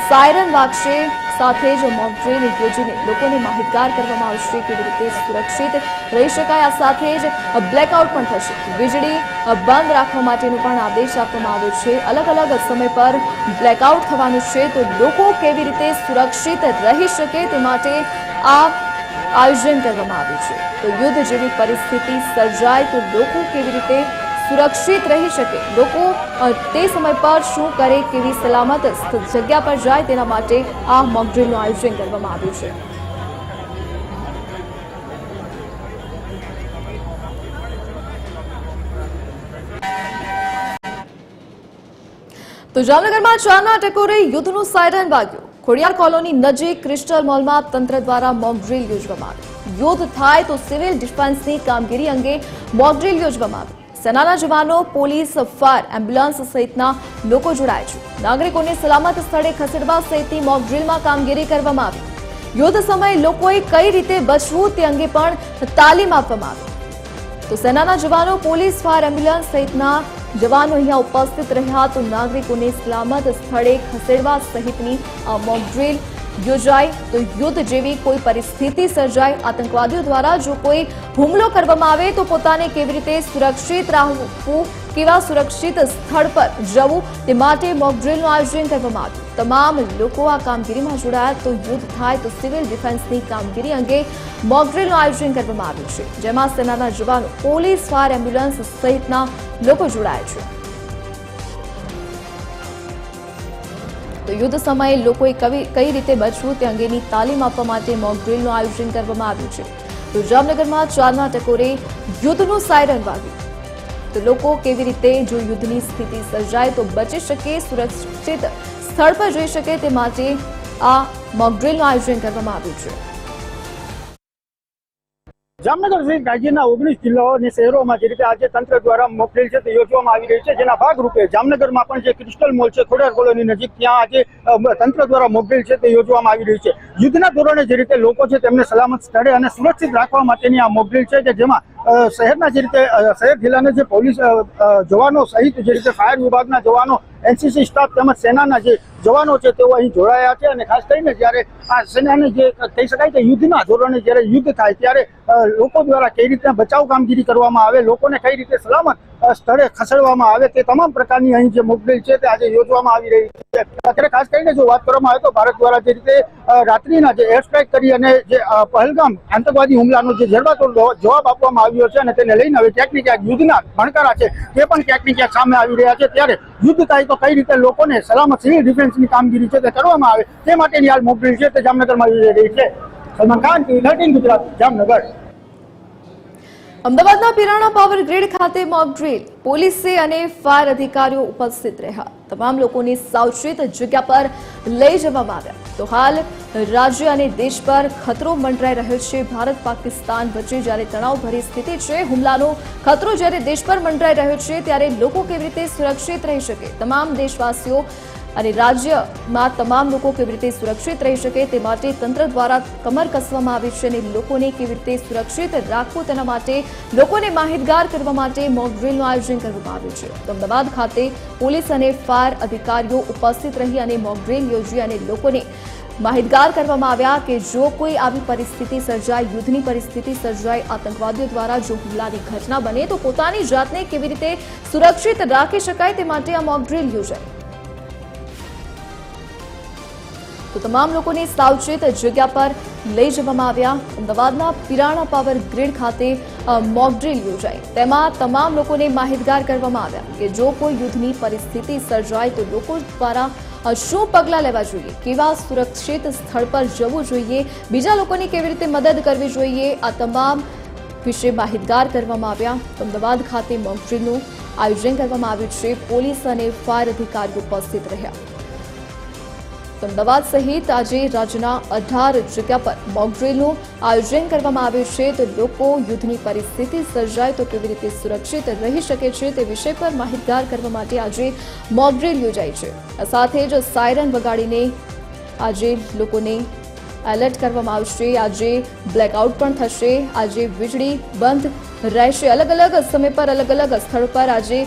A: સાયરન વાગશે, સાથે જ મોક ડ્રીલ યોજીને લોકોને માહિતગાર કરવામાં આવશે કેવી રીતે સુરક્ષિત રહી શકાય. આ સાથે જ બ્લેકઆઉટ પણ થશે. વીજળી બંધ રાખવા માટેનો પણ આદેશ આપવામાં આવ્યો છે. અલગ અલગ સમય પર બ્લેકઆઉટ થવાનું છે. તો લોકો કેવી રીતે સુરક્ષિત રહી શકે તે માટે આ આયોજન કરવામાં આવ્યું છે. તો યુદ્ધ જેવી પરિસ્થિતિ સર્જાય તો લોકો કેવી રીતે સુરક્ષિત રહી શકે, લોકો તે સમય પર શું કરે, કેવી સલામત જગ્યા પર જાય તેના માટે આ મોક ડ્રીલનું આયોજન કરવામાં આવ્યું છે. તો જામનગરમાં 4ના ટકોરે યુદ્ધનું સાયરન વાગ્યું. ખોડિયાર કોલોની નજીક ક્રિસ્ટલ મોલમાં તંત્ર દ્વારા મોક ડ્રીલ યોજવામાં આવી. યુદ્ધ થાય તો સિવિલ ડિફેન્સની કામગીરી અંગે મોક ડ્રીલ યોજવામાં આવી. સેનાના જવાનો, પોલીસ, ફાયર, એમ્બ્યુલન્સ સહિતના લોકો જોડાયા છે. નાગરિકોને સલામત સ્થળે ખસેડવા સહિતની મોક ડ્રીલમાં કામગીરી કરવામાં આવી. યુદ્ધ સમયે લોકોએ કઈ રીતે બચવું તે અંગે પણ તાલીમ આપવામાં આવી. તો સેનાના જવાનો, પોલીસ, ફાયર, એમ્બ્યુલન્સ સહિતના જવાનો અહીંયા ઉપસ્થિત રહ્યા. તો નાગરિકોને સલામત સ્થળે ખસેડવા સહિતની આ મોક ડ્રીલ યોજાઈ. તો યુદ્ધ જેવી કોઈ પરિસ્થિતિ સર્જાય, આતંકવાદીઓ દ્વારા જો કોઈ હુમલો કરવામાં આવે તો પોતાને કેવી રીતે સુરક્ષિત રાખવું, કેવા સુરક્ષિત સ્થળ પર જવું તે માટે મોક ડ્રીલનું આયોજન કરવામાં આવ્યું. તમામ લોકો આ કામગીરીમાં જોડાયા. તો યુદ્ધ થાય તો સિવિલ ડિફેન્સની કામગીરી અંગે મોક ડ્રીલનું આયોજન કરવામાં આવ્યું છે, જેમાં સેનાના જવાનો, પોલીસ, ફાયર, એમ્બ્યુલન્સ સહિતના લોકો જોડાયા છે. તો યુદ્ધ સમયે લોકોએ કઈ રીતે બચવું તે અંગેની તાલીમ આપવા માટે મોક ડ્રીલનું આયોજન કરવામાં આવ્યું છે. તો જામનગરમાં 4ના ટકોરે યુદ્ધનું સાયરન વાગ્યું. તો લોકો કેવી રીતે જો યુદ્ધની સ્થિતિ સર્જાય તો બચી શકે, સુરક્ષિત સ્થળ પર જઈ શકે તે માટે આ મોક ડ્રીલનું આયોજન કરવામાં આવ્યું છે.
M: જામનગર સહિત રાજ્યના 19 જિલ્લાઓ અને શહેરોમાં જે રીતે આજે તંત્ર દ્વારા મોક ડ્રીલ છે તે યોજવામાં આવી રહી છે, જેના ભાગરૂપે જામનગરમાં પણ જે ક્રિસ્ટલ મોલ છે ખોડિયાર કોલોની નજીક, ત્યાં આજે તંત્ર દ્વારા મોક ડ્રીલ છે તે યોજવામાં આવી રહી છે. યુદ્ધના ધોરણે જે રીતે લોકો છે તેમને સલામત સ્થળે અને સુરક્ષિત રાખવા માટેની આ મોક ડ્રીલ છે કે જેમાં શહેરના જે રીતે શહેર જિલ્લાના જે પોલીસ જવાનો સહિત જે રીતે ફાયર વિભાગના જવાનો, એનસીસી સ્ટાફ તેમજ સેનાના જે જવાનો છે તેઓ અહીં જોડાયા છે. અને ખાસ કરીને જ્યારે આ સેનાને જે કહી શકાય કે યુદ્ધના ધોરણે જ્યારે યુદ્ધ થાય ત્યારે લોકો દ્વારા કઈ રીતે બચાવ કામગીરી કરવામાં આવે, લોકોને કઈ રીતે સલામત સ્થળે ખસેડવામાં આવે તે તમામ પ્રકારની અહીં જે મોક ડ્રીલ છે તે આજે યોજવામાં આવી રહી છે. અત્યારે ખાસ કરીને જો વાત કરવામાં આવે તો ભારત દ્વારા જે રીતે રાત્રિના જે એર સ્ટ્રાઇક કરી અને જે પહેલગામ આતંકવાદી હુમલાનો જે જડબાતોડ જવાબ આપવામાં આવ્યો છે અને તેને લઈને હવે ક્યાંક ને ક્યાંક યુદ્ધના ભણકારા છે તે પણ ક્યાંક ને ક્યાંક સામે આવી રહ્યા છે. ત્યારે યુદ્ધ થાય તો કઈ રીતે લોકોને સલામત સિવિલ ડિફેન્સની કામગીરી છે તે કરવામાં આવે તે માટેની હાલ મોક ડ્રીલ છે તે જામનગરમાં યોજાઈ રહી છે. સલમાન ખાન, 13 ગુજરાત, જામનગર.
A: અમદાવાદના પિરાણા પાવર ગ્રીડ ખાતે મોક ડ્રીલ, પોલીસે અને ફાયર અધિકારીઓ ઉપસ્થિત રહ્યા. તમામ લોકોને સાવચેત જગ્યા પર લઈ જવામાં આવ્યા. તો હાલ રાજ્ય અને દેશ પર ખતરો મંડરાઈ રહ્યો છે. ભારત પાકિસ્તાન વચ્ચે જ્યારે તણાવભરી સ્થિતિ છે, હુમલાનો ખતરો જ્યારે દેશ પર મંડરાઈ રહ્યો છે, ત્યારે લોકો કેવી રીતે સુરક્ષિત રહી શકે, તમામ દેશવાસીઓ અને રાજ્યમાં તમામ લોકો કેવી રીતે સુરક્ષિત રહી શકે તે માટે તંત્ર દ્વારા કમર કસવામાં આવી છે અને લોકોને કેવી રીતે સુરક્ષિત રાખવું તેના માટે લોકોને માહિતગાર કરવા માટે મોક ડ્રીલનું આયોજન કરવામાં આવ્યું છે. તો અમદાવાદ ખાતે પોલીસ અને ફાયર અધિકારીઓ ઉપસ્થિત રહી અને મોક ડ્રીલ યોજી અને લોકોને માહિતગાર કરવામાં આવ્યા કે જો કોઈ આવી પરિસ્થિતિ સર્જાય, યુદ્ધની પરિસ્થિતિ સર્જાય, આતંકવાદીઓ દ્વારા જો હુમલાની ઘટના બને તો પોતાની જાતને કેવી રીતે સુરક્ષિત રાખી શકાય તે માટે આ મોક ડ્રીલ યોજાય. તો તમામ લોકોને સાવચેત જગ્યા પર લઈ જવામાં આવ્યા. અમદાવાદના પિરાણા પાવર ગ્રીડ ખાતે મોક ડ્રીલ યોજાઈ. તેમાં તમામ લોકોને માહિતગાર કરવામાં આવ્યા કે જો કોઈ યુદ્ધની પરિસ્થિતિ સર્જાય તો લોકો દ્વારા શું પગલાં લેવા જોઈએ, કેવા સુરક્ષિત સ્થળ પર જવું જોઈએ, બીજા લોકોની કેવી રીતે મદદ કરવી જોઈએ, આ તમામ વિશે માહિતગાર કરવામાં આવ્યા. અમદાવાદ ખાતે મોક ડ્રીલનું આયોજન કરવામાં આવ્યું છે. પોલીસ અને ફાયર અધિકારીઓ ઉપસ્થિત રહ્યા. અમદાવાદ સહિત આજે રાજ્યના 18 જગ્યા પર મોક ડ્રીલનું આયોજન કરવામાં આવ્યું છે. તો લોકો યુદ્ધની પરિસ્થિતિ સર્જાય તો કેવી રીતે સુરક્ષિત રહી શકે છે તે વિષય પર માહિતગાર કરવા માટે આજે મોક ડ્રીલ યોજાઈ છે. આ સાથે જ સાયરન વગાડીને આજે લોકોને એલર્ટ કરવામાં આવશે. આજે બ્લેકઆઉટ પણ થશે. આજે વીજળી બંધ રહેશે. અલગ અલગ સમય પર અલગ અલગ સ્થળો પર આજે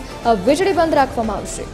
A: વીજળી બંધ રાખવામાં આવશે.